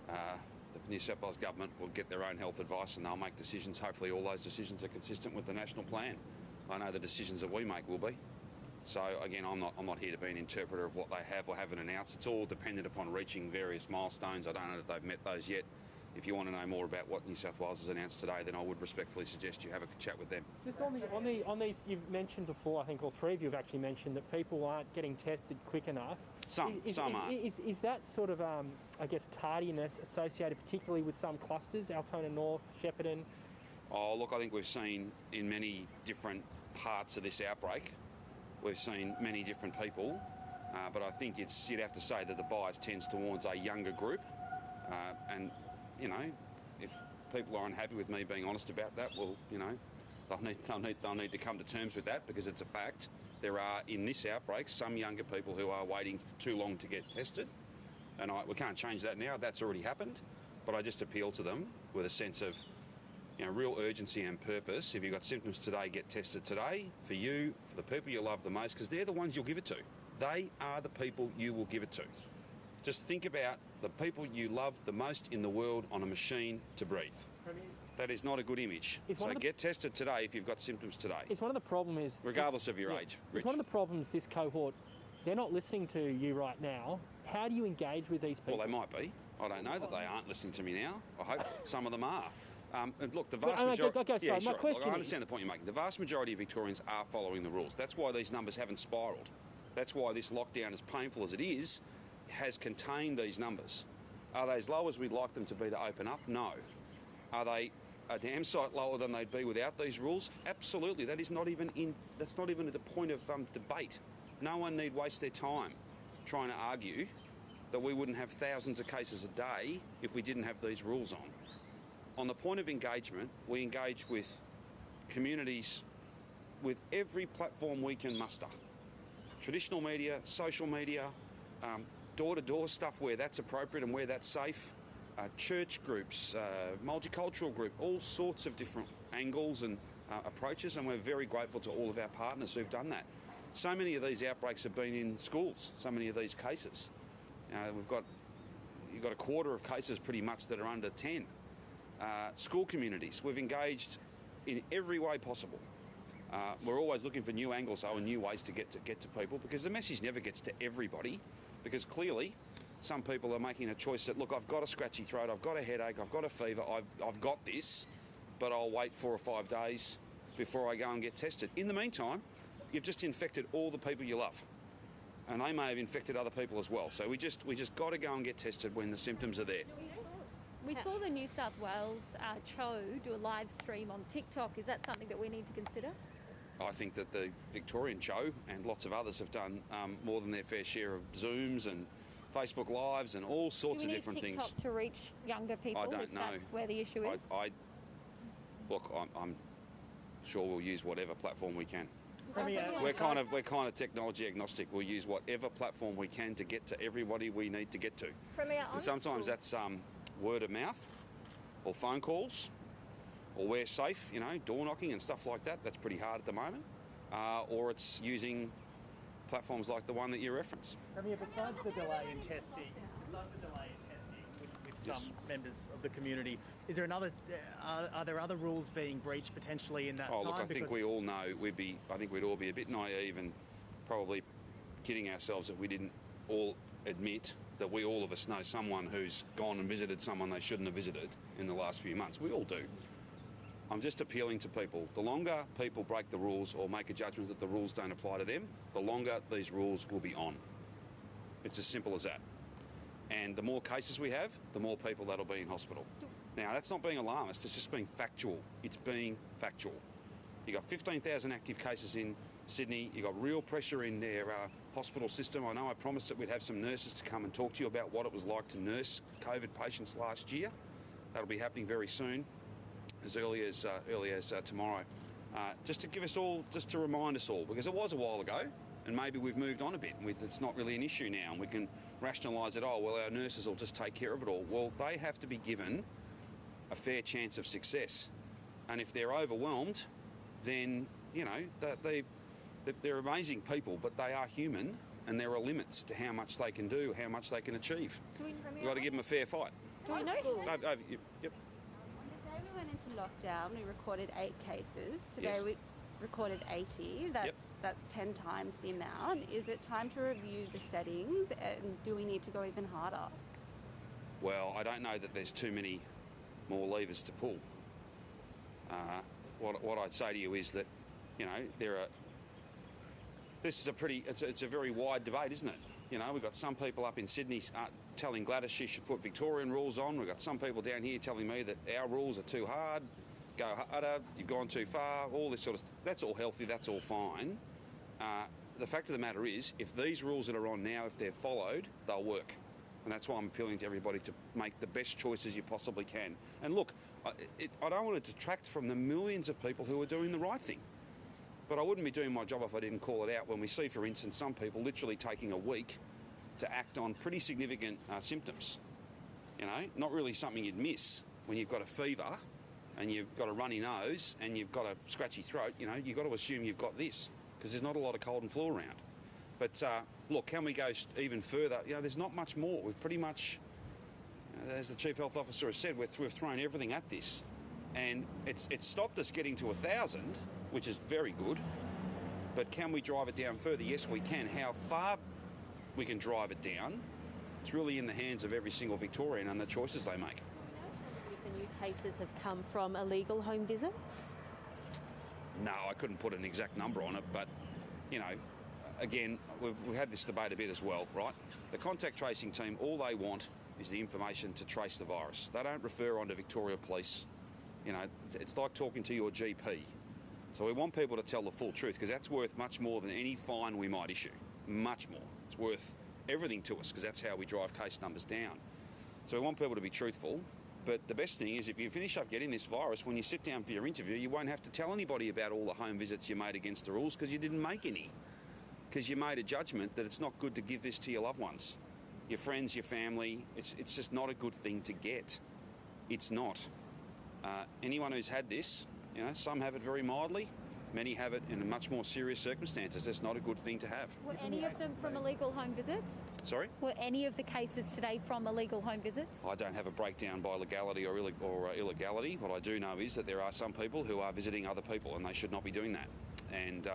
the New South Wales government will get their own health advice and they'll make decisions. Hopefully all those decisions are consistent with the national plan. I know the decisions that we make will be. So again, I'm not here to be an interpreter of what they have or haven't announced. It's all dependent upon reaching various milestones. I don't know that they've met those yet. if you want to know more about what New South Wales has announced today, then I would respectfully suggest you have a chat with them. Just on these, you've mentioned before, I think all three of you have actually mentioned that people aren't getting tested quick enough. Some aren't. Is that sort of, I guess, tardiness associated particularly with some clusters, Altona North, Shepparton? Oh, look, I think we've seen in many different parts of this outbreak, we've seen many different people, but I think you'd have to say that the bias tends towards a younger group, and you know, if people are unhappy with me being honest about that, well, you know, they'll need to come to terms with that, because it's a fact. There are, in this outbreak, some younger people who are waiting for too long to get tested, and we can't change that now. That's already happened, but I just appeal to them with a sense of, you know, real urgency and purpose. If you've got symptoms today, get tested today, for you, for the people you love the most, because they're the ones you'll give it to. They are the people you will give it to. Just think about the people you love the most in the world on a machine to breathe. That is not a good image. So get tested today if you've got symptoms today. It's one of the problems is... Regardless of your age, Rich. It's one of the problems, this cohort, they're not listening to you right now. How do you engage with these people? Well, they might be. I don't know that they aren't listening to me now. I hope some of them are. And look, the vast majority... My question I understand the point you're making. The vast majority of Victorians are following the rules. That's why these numbers haven't spiralled. That's why this lockdown, as painful as it is, has contained these numbers. Are they as low as we'd like them to be to open up? No. Are they a damn sight lower than they'd be without these rules? Absolutely. That's not even at the point of debate. No one need waste their time trying to argue that we wouldn't have thousands of cases a day if we didn't have these rules on. On the point of engagement, we engage with communities with every platform we can muster. Traditional media, social media, door-to-door stuff where that's appropriate and where that's safe, church groups, multicultural group, all sorts of different angles and approaches, and we're very grateful to all of our partners who've done that. So many of these outbreaks have been in schools, so many of these cases. You've got a quarter of cases pretty much that are under 10. School communities, we've engaged in every way possible. We're always looking for new angles and new ways to get to people, because the message never gets to everybody, because clearly some people are making a choice that, look, I've got a scratchy throat, I've got a headache, I've got a fever, I've got this, but I'll wait 4 or 5 days before I go and get tested. In the meantime, you've just infected all the people you love, and they may have infected other people as well. So we just got to go and get tested when the symptoms are there. We saw the New South Wales Cho do a live stream on TikTok. Is that something that we need to consider? I think that the Victorian Cho and lots of others have done more than their fair share of Zooms and Facebook Lives and all sorts of different things. Do we need TikTok to reach younger people? I don't know. That's where the issue is. Look, I'm sure we'll use whatever platform we can. We're kind of technology agnostic. We'll use whatever platform we can to get to everybody we need to get to. And sometimes that's word of mouth, or phone calls, or we're safe, you know, door knocking and stuff like that. That's pretty hard at the moment. Or it's using platforms like the one that you reference. Besides the delay in testing, with some members of the community, is there are there other rules being breached potentially in that time? Look, I think we all know I think we'd all be a bit naive and probably kidding ourselves if we didn't all admit that all of us know someone who's gone and visited someone they shouldn't have visited in the last few months. We all do. I'm just appealing to people. The longer people break the rules or make a judgment that the rules don't apply to them, the longer these rules will be on. It's as simple as that. And the more cases we have, the more people that'll be in hospital. Now, that's not being alarmist, it's just being factual. It's being factual. You've got 15,000 active cases in Sydney. You've got real pressure in their hospital system. I know I promised that we'd have some nurses to come and talk to you about what it was like to nurse COVID patients last year. That'll be happening very soon, as early as tomorrow. Just to give us all, just to remind us all, because it was a while ago, and maybe we've moved on a bit. It's not really an issue now, and we can rationalise it. Well, our nurses will just take care of it all. Well, they have to be given a fair chance of success, and if they're overwhelmed, then you know they're amazing people, but they are human, and there are limits to how much they can do, how much they can achieve. We've got to give them a fair fight. Do we know? Yep. On the day we went into lockdown, we recorded 8 cases. Today Yes. we recorded 80. That's 10 times the amount. Is it time to review the settings, and do we need to go even harder? Well, I don't know that there's too many more levers to pull. What I'd say to you is that, you know, this is it's a very wide debate, isn't it? You know, we've got some people up in Sydney telling Gladys she should put Victorian rules on. We've got some people down here telling me that our rules are too hard, go harder, you've gone too far, all this sort of stuff. That's all healthy, that's all fine. The fact of the matter is, if these rules that are on now, if they're followed, they'll work. And that's why I'm appealing to everybody to make the best choices you possibly can. And look, I don't want to detract from the millions of people who are doing the right thing. But I wouldn't be doing my job if I didn't call it out when we see, for instance, some people literally taking a week to act on pretty significant symptoms. You know, not really something you'd miss when you've got a fever and you've got a runny nose and you've got a scratchy throat. You know, you've got to assume you've got this because there's not a lot of cold and flu around. But look, can we go even further? You know, there's not much more. We've pretty much, as the Chief Health Officer has said, we've thrown everything at this. And it's stopped us getting to 1,000, which is very good. But can we drive it down further? Yes, we can. How far we can drive it down, it's really in the hands of every single Victorian and the choices they make. How many of the new cases have come from illegal home visits? No, I couldn't put an exact number on it, but, you know, again, we've had this debate a bit as well, right? The contact tracing team, all they want is the information to trace the virus. They don't refer on to Victoria Police. You know, it's like talking to your GP. So we want people to tell the full truth because that's worth much more than any fine we might issue. Much more. It's worth everything to us because that's how we drive case numbers down. So we want people to be truthful. But the best thing is if you finish up getting this virus, when you sit down for your interview, you won't have to tell anybody about all the home visits you made against the rules because you didn't make any. Because you made a judgment that it's not good to give this to your loved ones. Your friends, your family, it's just not a good thing to get. It's not. Anyone who's had this, you know, some have it very mildly, many have it in much more serious circumstances. That's not a good thing to have. Were any of them from illegal home visits? Sorry? Were any of the cases today from illegal home visits? I don't have a breakdown by legality or illegality. What I do know is that there are some people who are visiting other people and they should not be doing that. And,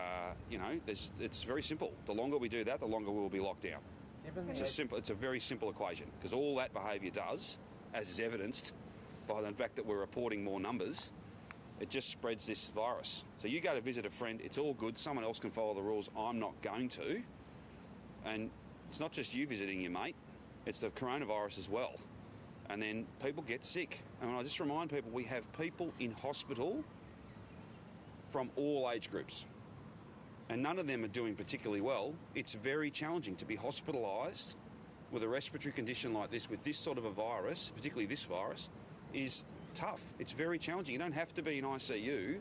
you know, it's very simple. The longer we do that, the longer we will be locked down. It's a very simple equation because all that behaviour does, as is evidenced by the fact that we're reporting more numbers, it just spreads this virus. So you go to visit a friend, it's all good, someone else can follow the rules, I'm not going to. And it's not just you visiting your mate, it's the coronavirus as well. And then people get sick. And I just remind people, we have people in hospital from all age groups. And none of them are doing particularly well. It's very challenging to be hospitalised with a respiratory condition like this, with this sort of a virus, particularly this virus, is tough. It's very challenging. You don't have to be in ICU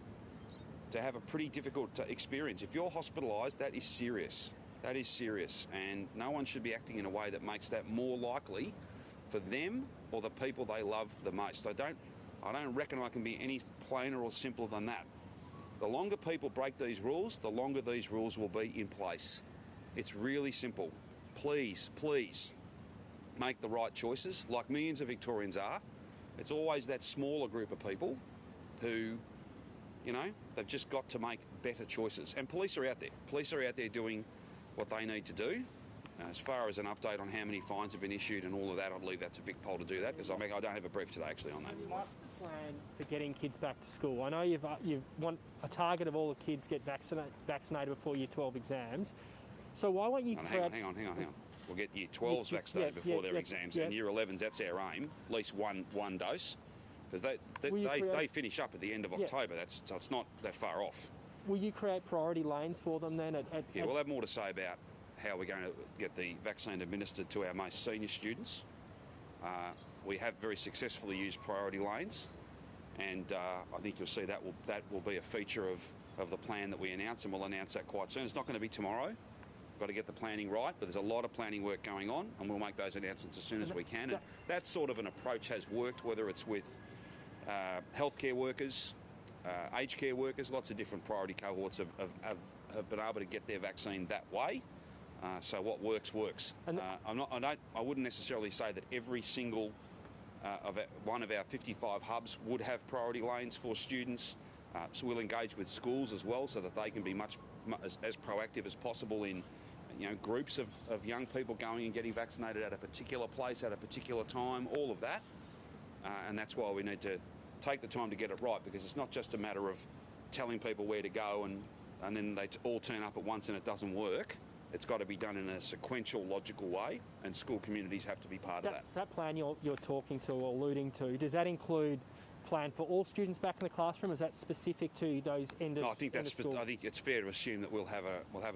to have a pretty difficult experience. If you're hospitalised, that is serious. That is serious. And no one should be acting in a way that makes that more likely for them or the people they love the most. I don't reckon I can be any plainer or simpler than that. The longer people break these rules, the longer these rules will be in place. It's really simple. Please, please make the right choices, like millions of Victorians are. It's always that smaller group of people who, you know, they've just got to make better choices. And police are out there. Police are out there doing what they need to do. As far as an update on how many fines have been issued and all of that, I'd leave that to Vic Pol to do that because I don't have a brief today actually on that. What's the plan for getting kids back to school? I know you want a target of all the kids get vaccinated before Year 12 exams. So why won't you Hang on. We'll get Year 12s vaccinated before their exams, and Year 11s, that's our aim, at least one dose, because they finish up at the end of October. So it's not that far off. Will you create priority lanes for them then? We'll have more to say about how we're going to get the vaccine administered to our most senior students. We have very successfully used priority lanes, and I think you'll see that will be a feature of the plan that we announce, and we'll announce that quite soon. It's not going to be tomorrow. We've got to get the planning right, but there's a lot of planning work going on, and we'll make those announcements as soon as we can. And that sort of an approach has worked, whether it's with healthcare workers, aged care workers, lots of different priority cohorts have been able to get their vaccine that way. So what works. I wouldn't necessarily say that every single one of our 55 hubs would have priority lanes for students. So we'll engage with schools as well so that they can be as proactive as possible in, you know, groups of young people going and getting vaccinated at a particular place at a particular time, all of that. and that's why we need to take the time to get it right, because it's not just a matter of telling people where to go and then they all turn up at once and it doesn't work. It's got to be done in a sequential, logical way, and school communities have to be part of that. That plan you're talking to or alluding to, does that include plan for all students back in the classroom? Is that specific to those end of? No, I think it's fair to assume that we'll have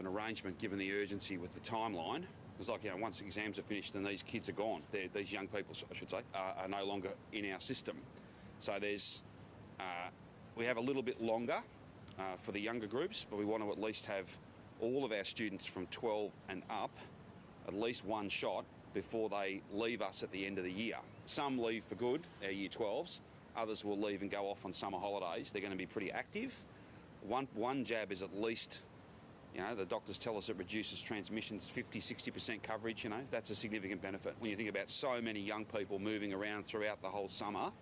an arrangement given the urgency with the timeline. It's like, once exams are finished, then these kids are gone. These young people, I should say, are no longer in our system. So we have a little bit longer for the younger groups, but we want to at least have all of our students from 12 and up at least one shot before they leave us at the end of the year. Some leave for good, our year 12s. Others will leave and go off on summer holidays. They're going to be pretty active. One jab is at least, the doctors tell us it reduces transmissions 50-60% coverage. That's a significant benefit. When you think about so many young people moving around throughout the whole summer,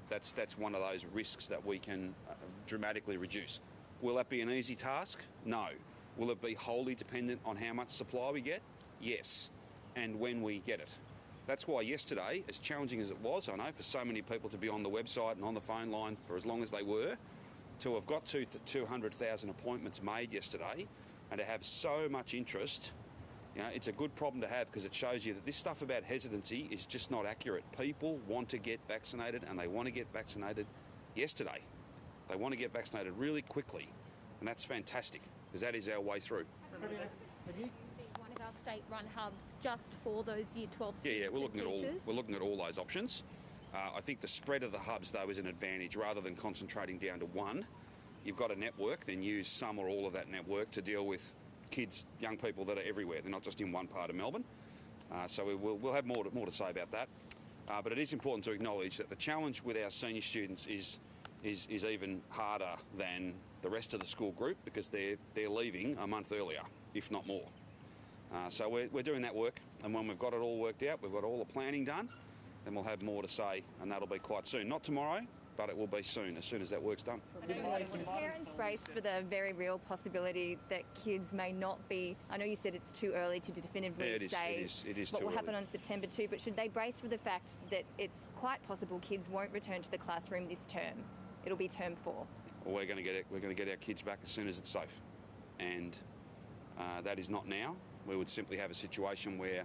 that's one of those risks that we can dramatically reduce. Will that be an easy task? No. Will it be wholly dependent on how much supply we get? Yes. And when we get it. That's why yesterday, as challenging as it was, I know, for so many people to be on the website and on the phone line for as long as they were, to have got 200,000 appointments made yesterday and to have so much interest, it's a good problem to have, because it shows you that this stuff about hesitancy is just not accurate. People want to get vaccinated, and they want to get vaccinated yesterday. They want to get vaccinated really quickly, and that's fantastic, because that is our way through. Have you using one of our state-run hubs just for those Year 12 students? Yeah, we're looking at all those options. I think the spread of the hubs, though, is an advantage. Rather than concentrating down to one, you've got a network, then use some or all of that network to deal with kids, young people that are everywhere. They're not just in one part of Melbourne. So we'll have more to say about that. But it is important to acknowledge that the challenge with our senior students is even harder than the rest of the school group, because they're leaving a month earlier, if not more. So we're doing that work, and when we've got it all worked out, we've got all the planning done, then we'll have more to say, and that'll be quite soon. Not tomorrow, but it will be soon, as soon as that work's done. Parents brace for the very real possibility that kids may not be, I know you said it's too early to definitively say what will happen on September 2, but should they brace for the fact that it's quite possible kids won't return to the classroom this term? It'll be term 4. Well, we're going to get our kids back as soon as it's safe, and that is not now. We would simply have a situation where,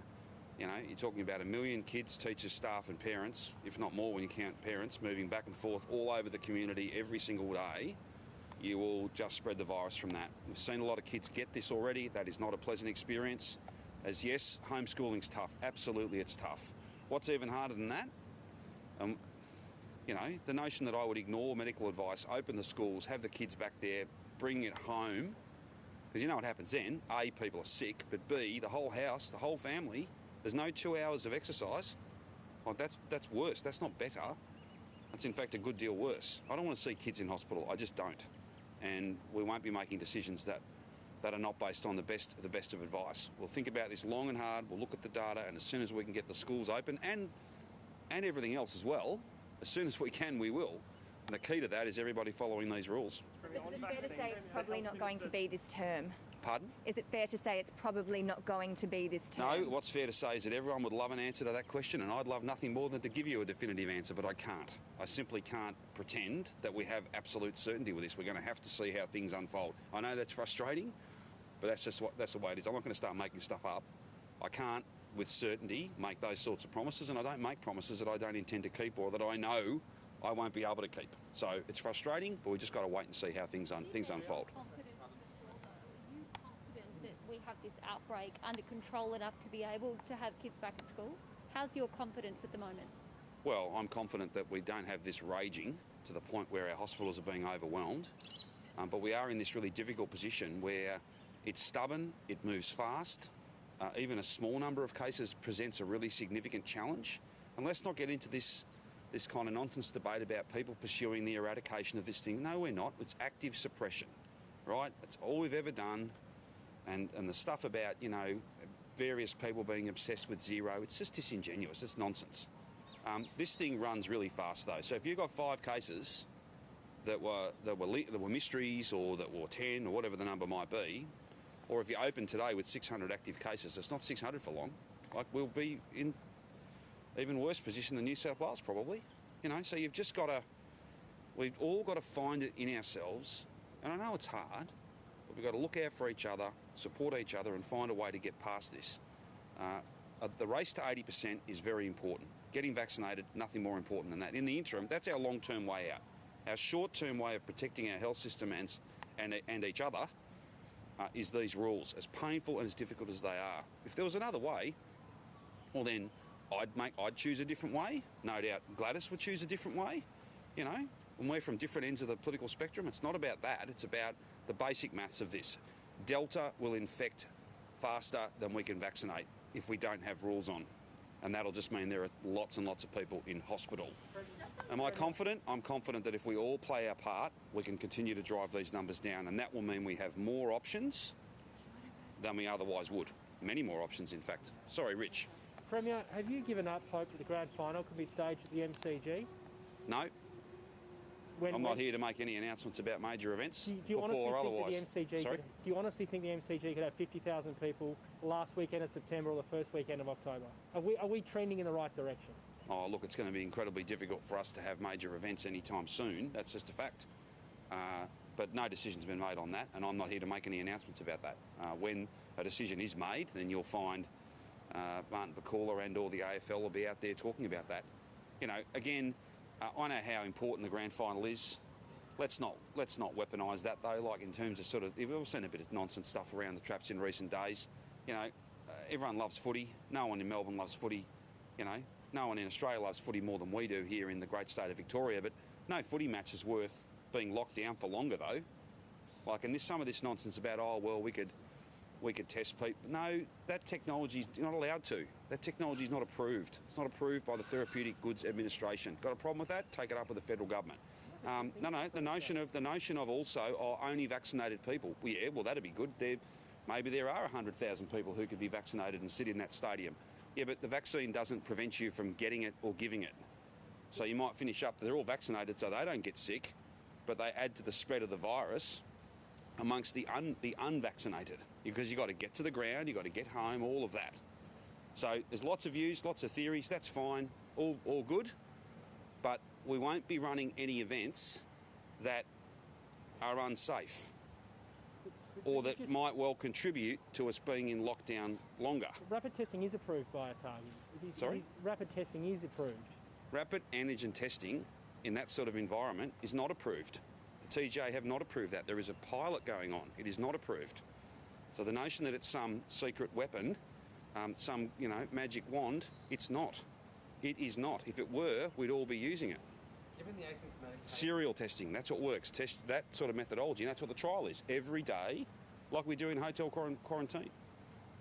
you're talking about 1 million kids, teachers, staff and parents, if not more when you count parents, moving back and forth all over the community every single day. You will just spread the virus from that. We've seen a lot of kids get this already. That is not a pleasant experience. As yes, homeschooling's tough. Absolutely, it's tough. What's even harder than that? The notion that I would ignore medical advice, open the schools, have the kids back there, bring it home, because you know what happens then? A, people are sick, but B, the whole house, the whole family, there's no 2 hours of exercise. Well, that's worse. That's not better. That's in fact a good deal worse. I don't want to see kids in hospital. I just don't. And we won't be making decisions that are not based on the best of advice. We'll think about this long and hard. We'll look at the data, and as soon as we can get the schools open and everything else as well, as soon as we can, we will. And the key to that is everybody following these rules. Is it fair to say it's probably not going to be this term? Pardon? Is it fair to say it's probably not going to be this term? No, what's fair to say is that everyone would love an answer to that question, and I'd love nothing more than to give you a definitive answer, but I can't. I simply can't pretend that we have absolute certainty with this. We're going to have to see how things unfold. I know that's frustrating, but that's the way it is. I'm not going to start making stuff up. I can't, with certainty, make those sorts of promises, and I don't make promises that I don't intend to keep or that I know I won't be able to keep. So it's frustrating, but we just got to wait and see how things unfold. Are you confident that we have this outbreak under control enough to be able to have kids back at school? How's your confidence at the moment? Well, I'm confident that we don't have this raging to the point where our hospitals are being overwhelmed, but we are in this really difficult position where it's stubborn, it moves fast. Even a small number of cases presents a really significant challenge. And let's not get into this kind of nonsense debate about people pursuing the eradication of this thing. No, we're not. It's active suppression, right? That's all we've ever done. And the stuff about, various people being obsessed with zero, it's just disingenuous. It's nonsense. This thing runs really fast, though. So if you've got 5 cases that were mysteries, or that were 10, or whatever the number might be, or if you open today with 600 active cases, it's not 600 for long. Like, we'll be in even worse position than New South Wales probably. You know, so you've just got to, we've all got to find it in ourselves, and I know it's hard, but we've got to look out for each other, support each other and find a way to get past this. The race to 80% is very important. Getting vaccinated, nothing more important than that. In the interim, that's our long-term way out. Our short-term way of protecting our health system and each other is these rules, as painful and as difficult as they are. If there was another way, well then I'd choose a different way. No doubt Gladys would choose a different way. You know, when we're from different ends of the political spectrum, it's not about that. It's about the basic maths of this. Delta will infect faster than we can vaccinate if we don't have rules on. And that'll just mean there are lots and lots of people in hospital. Am I confident? I'm confident that if we all play our part, we can continue to drive these numbers down, and that will mean we have more options than we otherwise would. Many more options, in fact. Sorry, Rich. Premier, have you given up hope that the grand final could be staged at the MCG? No. I'm not here to make any announcements about major events, do you football or otherwise. Do you honestly think the MCG could have 50,000 people last weekend of September or the first weekend of October? Are we trending in the right direction? Oh, look, it's going to be incredibly difficult for us to have major events anytime soon. That's just a fact. But no decision's been made on that, and I'm not here to make any announcements about that. When a decision is made, then you'll find Martin Bakula and all the AFL will be out there talking about that. You know, again, I know how important the grand final is. Let's not weaponise that though. Like in terms of sort of, we've all seen a bit of nonsense stuff around the traps in recent days. You know, everyone loves footy. No one in Melbourne loves footy. You know, no one in Australia loves footy more than we do here in the great state of Victoria. But no footy match is worth being locked down for longer though. Like, and some of this nonsense about, oh well, we could test people. No, that technology's not allowed to. That technology's not approved. It's not approved by the Therapeutic Goods Administration. Got a problem with that? Take it up with the federal government. No. The notion of also only vaccinated people. Well, yeah, well that'd be good. Maybe there are 100,000 people who could be vaccinated and sit in that stadium. Yeah, but the vaccine doesn't prevent you from getting it or giving it. So you might finish up. They're all vaccinated, so they don't get sick, but they add to the spread of the virus amongst the unvaccinated, because you've got to get to the ground, you've got to get home, all of that. So there's lots of views, lots of theories, that's fine, all good, but we won't be running any events that are unsafe or that might well contribute to us being in lockdown longer. Rapid testing is approved by ATAR. Sorry? Rapid testing is approved. Rapid antigen testing in that sort of environment is not approved. The TGA have not approved that. There is a pilot going on. It is not approved. So the notion that it's some secret weapon, some magic wand, it's not. It is not. If it were, we'd all be using it. Given the asymptomatic serial testing, that's what works. Test that sort of methodology, and that's what the trial is. Every day, like we do in hotel quarantine.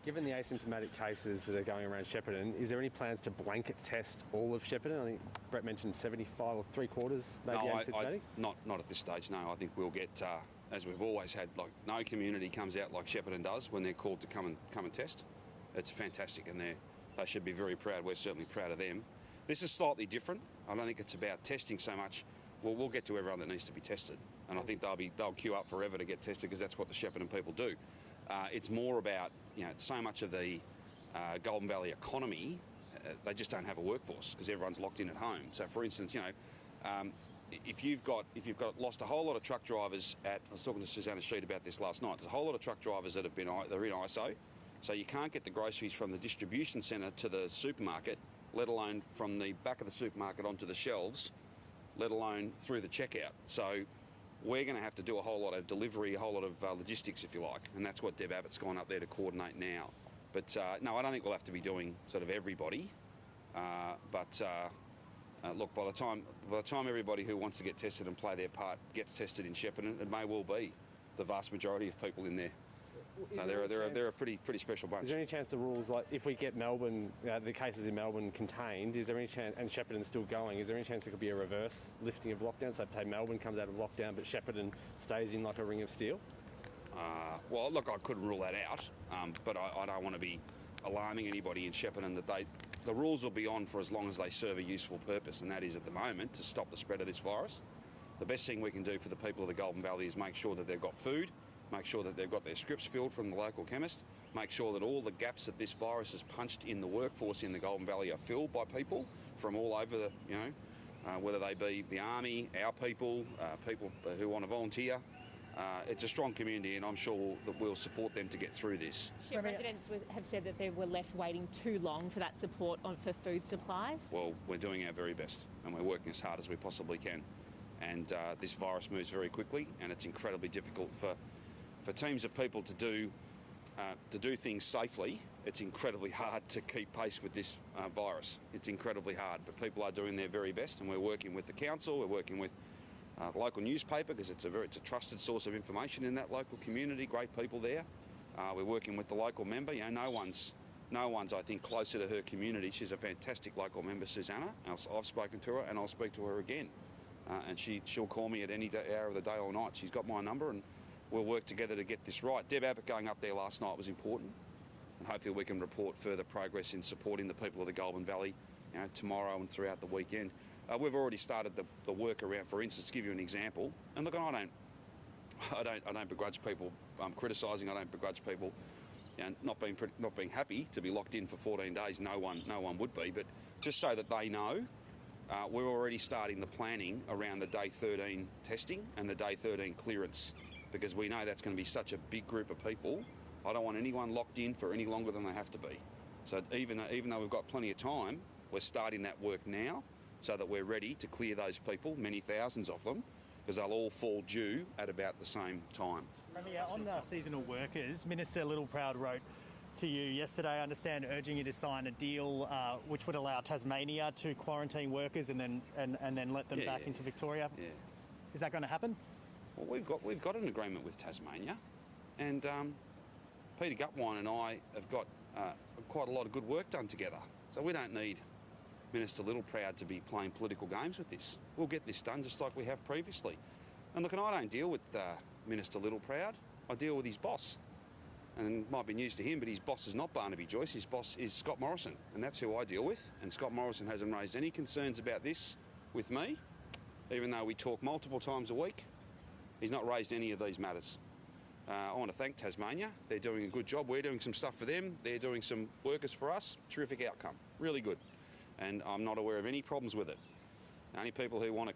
Given the asymptomatic cases that are going around Shepparton, is there any plans to blanket test all of Shepparton? I think Brett mentioned 75 or three-quarters maybe asymptomatic. Not at this stage, no. I think we'll get, as we've always had, like no community comes out like Shepparton does when they're called to come and test. It's fantastic, and they should be very proud. We're certainly proud of them. This is slightly different. I don't think it's about testing so much. Well, we'll get to everyone that needs to be tested, and I think they'll queue up forever to get tested because that's what the Shepparton people do. It's more about, so much of the Golden Valley economy, they just don't have a workforce because everyone's locked in at home. So, for instance, if you've lost a whole lot of truck drivers I was talking to Susanna Sheet about this last night. There's a whole lot of truck drivers that they're in ISO, so you can't get the groceries from the distribution centre to the supermarket, let alone from the back of the supermarket onto the shelves, let alone through the checkout. So we're going to have to do a whole lot of delivery, a whole lot of logistics, if you like, and that's what Deb Abbott's gone up there to coordinate now. But no, I don't think we'll have to be doing sort of everybody. Look, by the time everybody who wants to get tested and play their part gets tested in Shepparton, it may well be the vast majority of people in there. So they're a pretty special bunch. Is there any chance the rules, like if we get Melbourne, the cases in Melbourne contained, is there any chance, and Shepparton's still going, is there any chance there could be a reverse lifting of lockdown? So say Melbourne comes out of lockdown, but Shepparton stays in like a ring of steel? Well, look, I couldn't rule that out, but I don't want to be alarming anybody in Shepparton that the rules will be on for as long as they serve a useful purpose, and that is at the moment to stop the spread of this virus. The best thing we can do for the people of the Golden Valley is make sure that they've got food, make sure that they've got their scripts filled from the local chemist, make sure that all the gaps that this virus has punched in the workforce in the Golden Valley are filled by people from all over the, whether they be the army, our people, people who want to volunteer. It's a strong community, and I'm sure that we'll support them to get through this. Residents have said that they were left waiting too long for that support for food supplies. Well, we're doing our very best, and we're working as hard as we possibly can. And this virus moves very quickly, and it's incredibly difficult for teams of people to do things safely. It's incredibly hard to keep pace with this virus. It's incredibly hard, but people are doing their very best, and we're working with the council. We're working with the local newspaper, because it's a trusted source of information in that local community. Great people there. We're working with the local member. No one's I think closer to her community. She's a fantastic local member, Susanna. I've spoken to her, and I'll speak to her again. And she'll call me at any hour of the day or night. She's got my number, and we'll work together to get this right. Deb Abbott going up there last night was important, and hopefully we can report further progress in supporting the people of the Goulburn Valley, tomorrow and throughout the weekend. We've already started the work around, for instance, to give you an example. And look, I don't begrudge people criticising. I don't begrudge people not being happy to be locked in for 14 days. No one would be, but just so that they know. We're already starting the planning around the day 13 testing and the day 13 clearance, because we know that's going to be such a big group of people. I don't want anyone locked in for any longer than they have to be. So even though we've got plenty of time, we're starting that work now so that we're ready to clear those people, many thousands of them, because they'll all fall due at about the same time. Premier, on seasonal workers, Minister Littleproud wrote to you yesterday, I understand, urging you to sign a deal which would allow Tasmania to quarantine workers and then let them back into Victoria. Yeah. Is that going to happen? Well, we've got an agreement with Tasmania, and Peter Gutwine and I have got quite a lot of good work done together. So we don't need Minister Littleproud to be playing political games with this. We'll get this done just like we have previously. And look, and I don't deal with Minister Littleproud. I deal with his boss. And it might be news to him, but his boss is not Barnaby Joyce. His boss is Scott Morrison, and that's who I deal with. And Scott Morrison hasn't raised any concerns about this with me, even though we talk multiple times a week. He's not raised any of these matters. I want to thank Tasmania. They're doing a good job. We're doing some stuff for them. They're doing some workers for us. Terrific outcome. Really good. And I'm not aware of any problems with it. Only people who want to,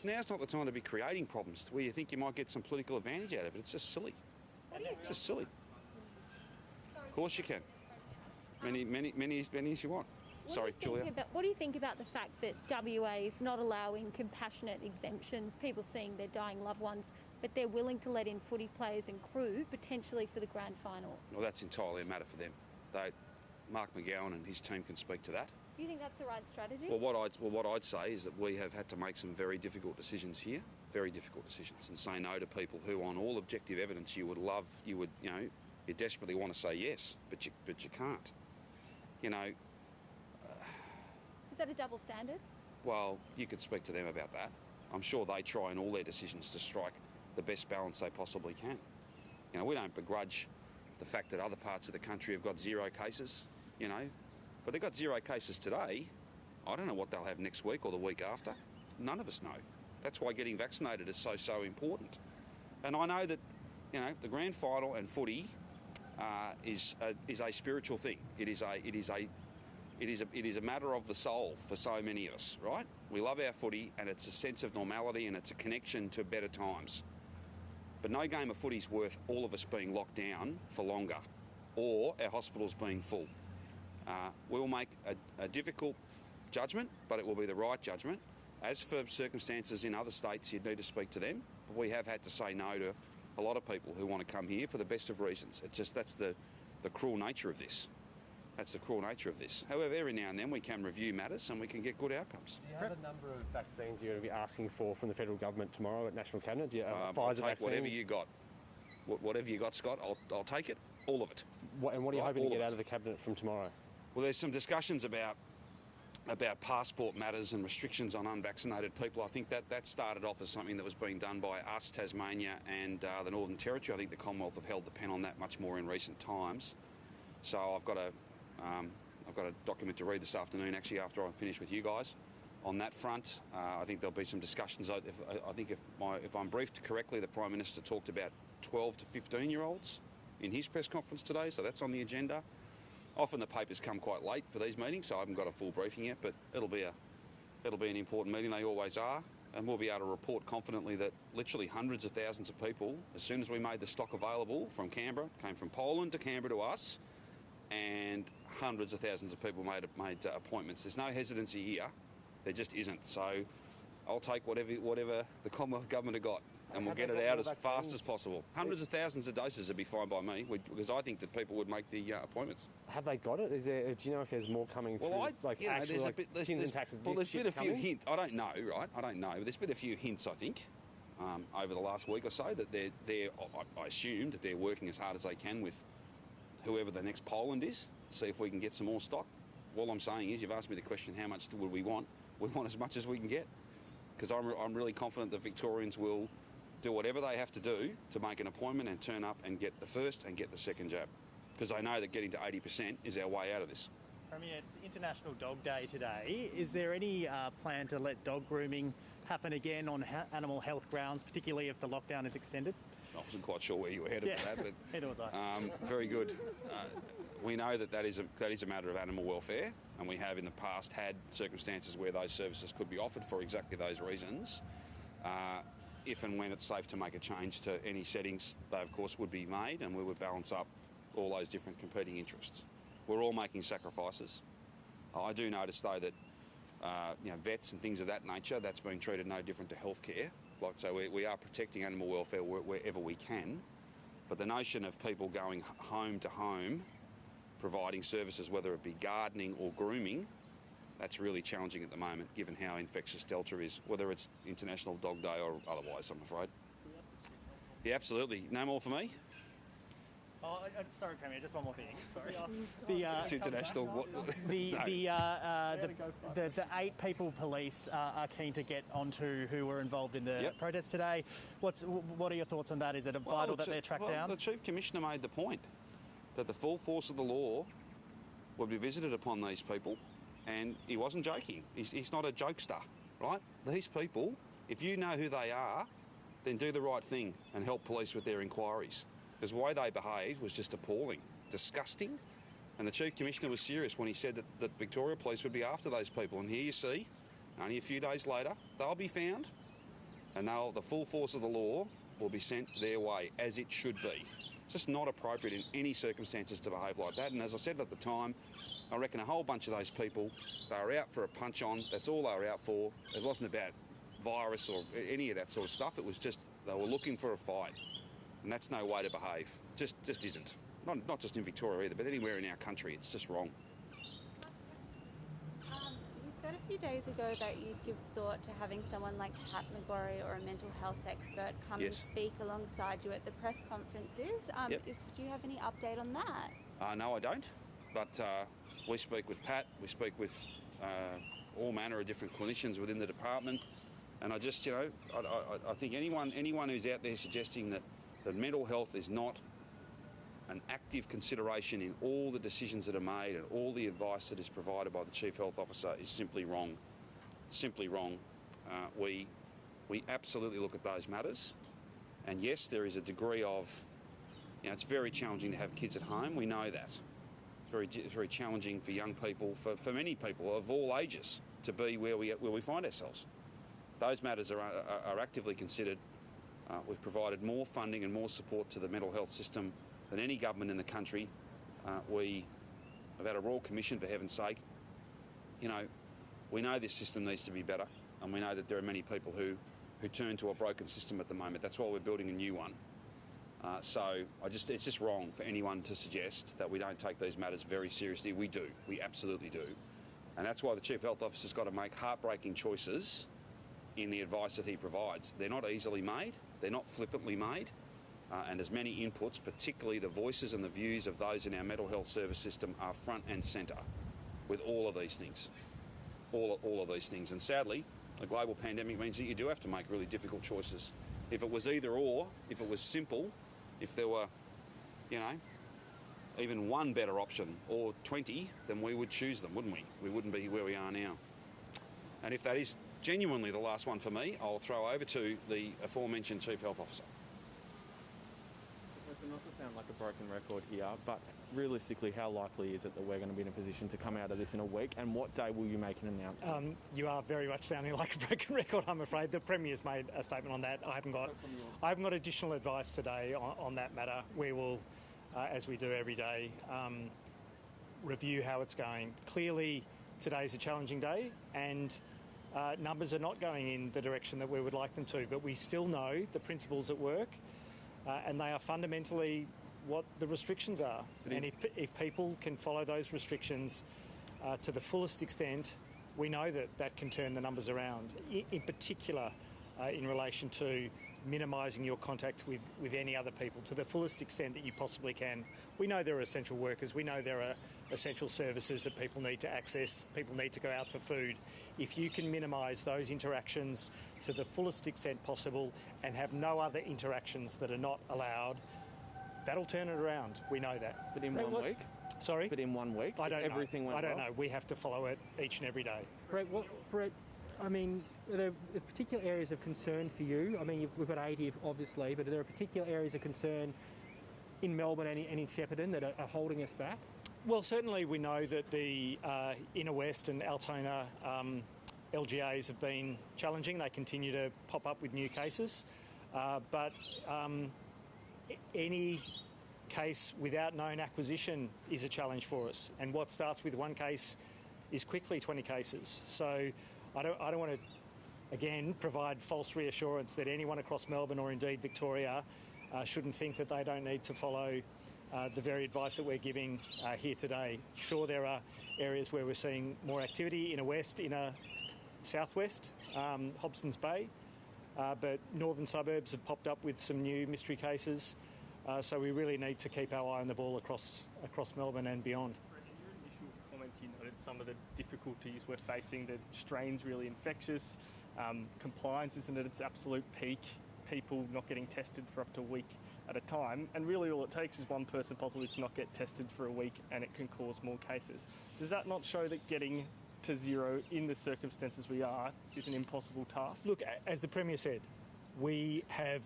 now's not the time to be creating problems where you think you might get some political advantage out of it. It's just silly. It's just silly. Of course you can. Many as you want. Sorry, Julia. What do you think about the fact that WA is not allowing compassionate exemptions, people seeing their dying loved ones, but they're willing to let in footy players and crew potentially for the grand final? Well, that's entirely a matter for them. Mark McGowan and his team can speak to that. Do you think that's the right strategy? Well, what I'd say is that we have had to make some very difficult decisions here, very difficult decisions, and say no to people who, on all objective evidence, you desperately want to say yes, but you can't. Is that a double standard? Well, you could speak to them about that. I'm sure they try in all their decisions to strike the best balance they possibly can. We don't begrudge the fact that other parts of the country have got 0 cases, but they've got 0 cases today. I don't know what they'll have next week or the week after. None of us know. That's why getting vaccinated is so important. And I know that, the grand final and footy is a spiritual thing. It is a matter of the soul for so many of us, right? We love our footy, and it's a sense of normality, and it's a connection to better times. But no game of footy is worth all of us being locked down for longer, or our hospitals being full. We'll make a difficult judgment, but it will be the right judgment. As for circumstances in other states, you'd need to speak to them. But we have had to say no to a lot of people who want to come here for the best of reasons. That's the cruel nature of this. That's the cruel nature of this. However, every now and then we can review matters and we can get good outcomes. Do you have a number of vaccines you're going to be asking for from the federal government tomorrow at National Cabinet? Do you have I'll Pfizer take vaccine? whatever you got. Whatever you got, Scott, I'll take it. All of it. And what are you hoping to get out of the Cabinet from tomorrow? Well, there's some discussions about passport matters and restrictions on unvaccinated people. I think that started off as something that was being done by us, Tasmania, and the Northern Territory. I think the Commonwealth have held the pen on that much more in recent times. So I've got a document to read this afternoon, actually, after I finish with you guys. On that front, I think there'll be some discussions. I think if I'm briefed correctly, the Prime Minister talked about 12 to 15-year-olds in his press conference today, so that's on the agenda. Often the papers come quite late for these meetings, so I haven't got a full briefing yet, but it'll be an important meeting. They always are, and we'll be able to report confidently that literally hundreds of thousands of people, as soon as we made the stock available from Canberra, came from Poland to Canberra to us, and hundreds of thousands of people made appointments. There's no hesitancy here. There just isn't. So I'll take whatever the Commonwealth Government have got, and we'll get it out as fast as possible. Hundreds of thousands of doses would be fine by me, because I think that people would make the appointments. Have they got it? Do you know if there's more coming through? There's been a few hints. I don't know, right? I don't know. But there's been a few hints, I think, over the last week or so, that I assume that they're working as hard as they can with whoever the next Poland is, to see if we can get some more stock. All I'm saying is, you've asked me the question, how much would we want? We want as much as we can get, because I'm really confident that Victorians will do whatever they have to do to make an appointment and turn up and get the first and get the second jab, because I know that getting to 80% is our way out of this. Premier, it's International Dog Day today. Is there any plan to let dog grooming happen again on animal health grounds, particularly if the lockdown is extended? I wasn't quite sure where you were headed with that, but neither was I. Very good. We know that is a matter of animal welfare, and we have in the past had circumstances where those services could be offered for exactly those reasons. If and when it's safe to make a change to any settings, they of course would be made, and we would balance up all those different competing interests. We're all making sacrifices. I do notice though that vets and things of that nature, that's being treated no different to healthcare. So we are protecting animal welfare wherever we can, but the notion of people going home to home, providing services, whether it be gardening or grooming, that's really challenging at the moment, given how infectious Delta is, whether it's International Dog Day or otherwise, I'm afraid. Yeah, absolutely. No more for me? Oh, sorry, Premier, just one more thing. Sorry. It's international. The 8 people police are keen to get onto who were involved in the protest today. What are your thoughts on that? Is it vital that they're tracked down? The Chief Commissioner made the point that the full force of the law would be visited upon these people, and he wasn't joking. He's not a jokester, right? These people, if you know who they are, then do the right thing and help police with their inquiries. Because the way they behaved was just appalling, disgusting. And the Chief Commissioner was serious when he said that Victoria Police would be after those people. And here you see, only a few days later, they'll be found, and the full force of the law will be sent their way, as it should be. It's just not appropriate in any circumstances to behave like that. And as I said at the time, I reckon a whole bunch of those people, they were out for a punch-on. That's all they were out for. It wasn't about virus or any of that sort of stuff. It was just they were looking for a fight. And that's no way to behave. Just isn't. Not just in Victoria either, but anywhere in our country. It's just wrong. You said a few days ago that you'd give thought to having someone like Pat McGorry or a mental health expert come and speak alongside you at the press conferences. Do you have any update on that? No, I don't. But we speak with Pat. We speak with all manner of different clinicians within the department. And I just, I think anyone who's out there suggesting that mental health is not an active consideration in all the decisions that are made and all the advice that is provided by the Chief Health Officer is simply wrong. Simply wrong. We absolutely look at those matters. And yes, there is a degree of, it's very challenging to have kids at home. We know that. It's very challenging for young people, for many people of all ages, to be where we find ourselves. Those matters are actively considered. We've provided more funding and more support to the mental health system than any government in the country. We have had a Royal Commission, for heaven's sake. We know this system needs to be better, and we know that there are many people who turn to a broken system at the moment. That's why we're building a new one. So it's just wrong for anyone to suggest that we don't take these matters very seriously. We do. We absolutely do. And that's why the Chief Health Officer's got to make heartbreaking choices in the advice that he provides. They're not easily made. They're not flippantly made. And as many inputs, particularly the voices and the views of those in our mental health service system, are front and centre with all of these things. All of these things. And sadly, a global pandemic means that you do have to make really difficult choices. If it was either or, if it was simple, if there were, even one better option or 20, then we would choose them, wouldn't we? We wouldn't be where we are now. And if that is genuinely the last one for me, I'll throw over to the aforementioned Chief Health Officer. sound like a broken record here, but realistically, how likely is it that we're going to be in a position to come out of this in a week, and what day will you make an announcement? You are very much sounding like a broken record, I'm afraid. The Premier's made a statement on that. I haven't got additional advice today on that matter. We will, as we do every day, review how it's going. Clearly, today's a challenging day, and numbers are not going in the direction that we would like them to, but we still know the principles at work, and they are fundamentally what the restrictions are. And if people can follow those restrictions to the fullest extent, we know that can turn the numbers around, in particular in relation to minimising your contact with any other people to the fullest extent that you possibly can. We know there are essential workers. We know there are essential services that people need to access. People need to go out for food. If you can minimise those interactions to the fullest extent possible and have no other interactions that are not allowed, that'll turn it around. We know that. But in 1 week? Sorry? But in 1 week? I don't everything know. Went I don't well? know. We have to follow it each and every day. Brett, I mean, are there particular areas of concern for you? I mean, we've got 80 obviously, but are there particular areas of concern in Melbourne and in Shepparton that are holding us back? Well, certainly we know that the Inner West and Altona LGAs have been challenging. They continue to pop up with new cases. But any case without known acquisition is a challenge for us. And what starts with one case is quickly 20 cases. So I don't want to, again, provide false reassurance that anyone across Melbourne or indeed Victoria shouldn't think that they don't need to follow the very advice that we're giving here today. Sure, there are areas where we're seeing more activity, inner west, inner southwest, Hobson's Bay, but northern suburbs have popped up with some new mystery cases. So we really need to keep our eye on the ball across Melbourne and beyond. In your initial comment, you noted some of the difficulties we're facing. The strain's really infectious. Compliance isn't at its absolute peak. People not getting tested for up to a week at a time. And really all it takes is one person possibly to not get tested for a week and it can cause more cases. Does that not show that getting to zero in the circumstances we are is an impossible task? Look, as the Premier said, we have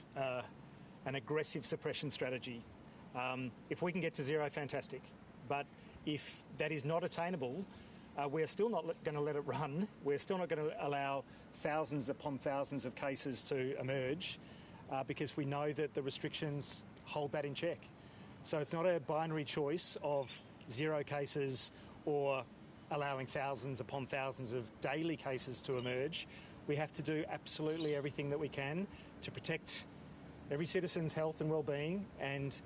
an aggressive suppression strategy. If we can get to zero, fantastic. But if that is not attainable, we're still not going to let it run. We're still not going to allow thousands upon thousands of cases to emerge because we know that the restrictions hold that in check. So it's not a binary choice of zero cases or allowing thousands upon thousands of daily cases to emerge. We have to do absolutely everything that we can to protect every citizen's health and well-being and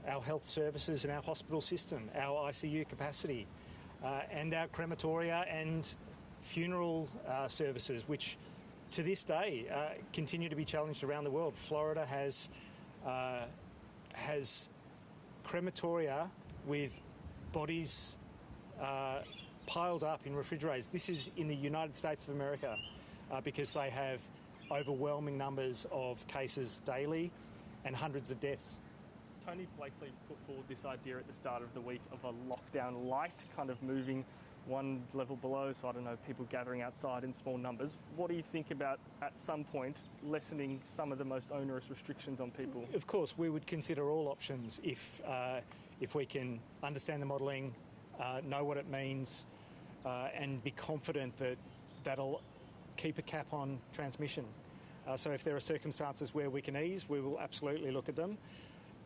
our health services and our hospital system, our ICU capacity, and our crematoria and funeral services, which to this day continue to be challenged around the world. Florida has crematoria with bodies piled up in refrigerators. This is in the United States of America because they have overwhelming numbers of cases daily and hundreds of deaths. Tony Blakely put forward this idea at the start of the week of a lockdown light, kind of moving one level below, so I don't know, people gathering outside in small numbers. What do you think about, at some point, lessening some of the most onerous restrictions on people? Of course, we would consider all options if we can understand the modelling, know what it means, and be confident that that'll keep a cap on transmission. So if there are circumstances where we can ease, we will absolutely look at them.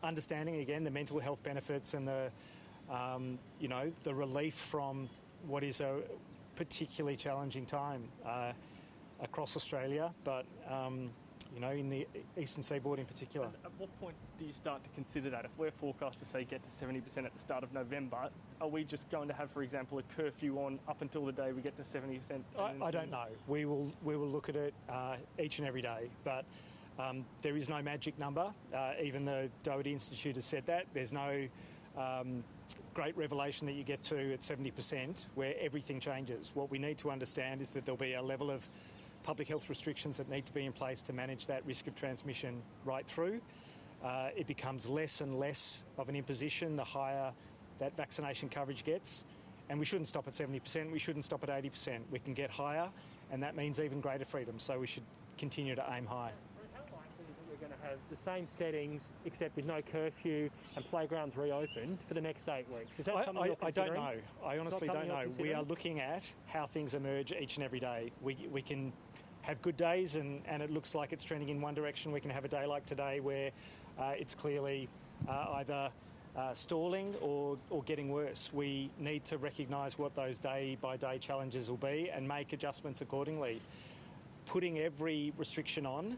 Understanding, again, the mental health benefits and the relief from what is a particularly challenging time across Australia, but in the eastern seaboard in particular. And at what point do you start to consider that? If we're forecast to say get to 70% at the start of November, are we just going to have, for example, a curfew on up until the day we get to 70%? I don't know. We will look at it each and every day, but there is no magic number. Even the Doherty Institute has said that. There's no great revelation that you get to at 70% where everything changes. What we need to understand is that there'll be a level of public health restrictions that need to be in place to manage that risk of transmission right through. It becomes less and less of an imposition the higher that vaccination coverage gets. And we shouldn't stop at 70%, we shouldn't stop at 80%. We can get higher, and that means even greater freedom. So we should continue to aim high. How likely is it we're going to have the same settings except with no curfew and playgrounds reopened for the next 8 weeks? Is that something you're considering? I don't know. I honestly don't know. We are looking at how things emerge each and every day. We can have good days and it looks like it's trending in one direction. We can have a day like today where it's clearly either stalling or getting worse. We need to recognise what those day-by-day challenges will be and make adjustments accordingly. Putting every restriction on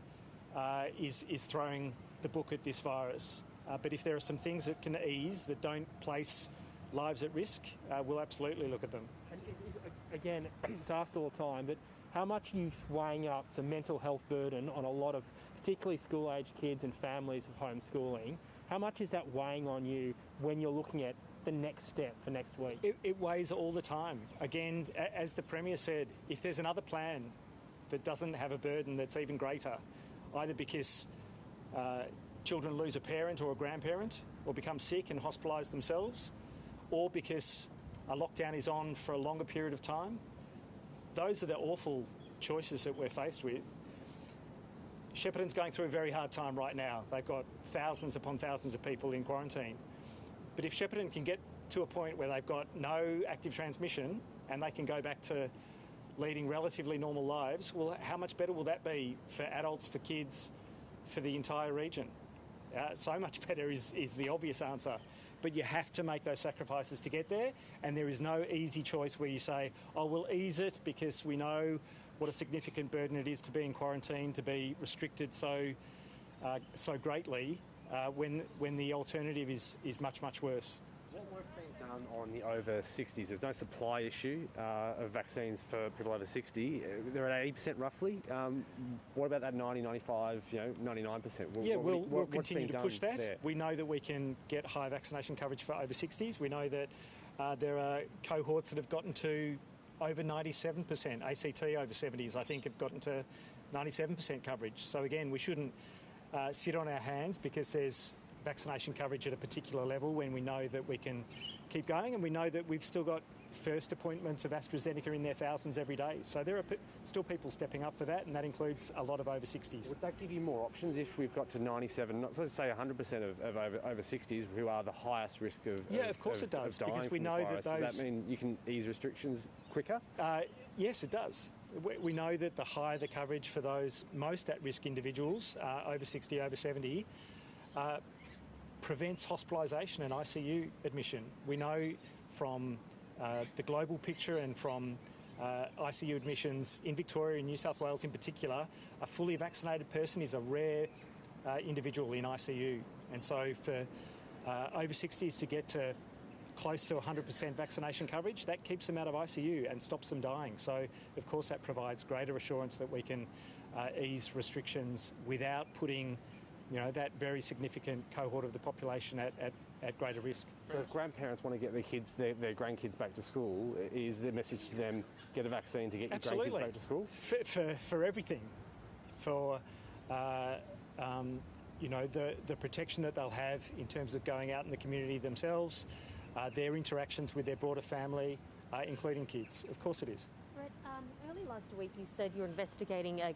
is throwing the book at this virus. But if there are some things that can ease, that don't place lives at risk, we'll absolutely look at them. And again, it's asked all the time, but how much are you weighing up the mental health burden on a lot of particularly school-aged kids and families of homeschooling? How much is that weighing on you when you're looking at the next step for next week? It weighs all the time. Again, as the Premier said, if there's another plan that doesn't have a burden that's even greater, either because children lose a parent or a grandparent or become sick and hospitalised themselves, or because a lockdown is on for a longer period of time, those are the awful choices that we're faced with. Shepparton's going through a very hard time right now. They've got thousands upon thousands of people in quarantine. But if Shepparton can get to a point where they've got no active transmission and they can go back to leading relatively normal lives, well, how much better will that be for adults, for kids, for the entire region? So much better is the obvious answer. But you have to make those sacrifices to get there, and there is no easy choice where you say, oh, we'll ease it because we know what a significant burden it is to be in quarantine, to be restricted so greatly, when the alternative is much, much worse. What work's being done on the over 60s? There's no supply issue of vaccines for people over 60. They're at 80% roughly. What about that 90, 95, 99%? We'll continue to push that. There? We know that we can get high vaccination coverage for over 60s. We know that there are cohorts that have gotten to over 97%. ACT over 70s, I think, have gotten to 97% coverage. So again, we shouldn't sit on our hands because there's vaccination coverage at a particular level when we know that we can keep going, and we know that we've still got first appointments of AstraZeneca in their thousands every day. So there are still people stepping up for that, and that includes a lot of over 60s. Would that give you more options if we've got to 97, not let's say 100% of over 60s who are the highest risk of of course it does, because we know that those... Does that mean you can ease restrictions quicker? Yes, it does. We know that the higher the coverage for those most at-risk individuals, over 60, over 70, prevents hospitalisation and ICU admission. We know from the global picture and from ICU admissions in Victoria and New South Wales in particular, a fully vaccinated person is a rare individual in ICU. And so for over 60s to get to close to 100% vaccination coverage, that keeps them out of ICU and stops them dying. So, of course, that provides greater assurance that we can ease restrictions without putting that very significant cohort of the population at greater risk. So if grandparents want to get their grandkids back to school, is the message to them, get a vaccine to get your grandkids back to school? For everything. For, the protection that they'll have in terms of going out in the community themselves, their interactions with their broader family, including kids. Of course it is. Brett, early last week you said you're investigating a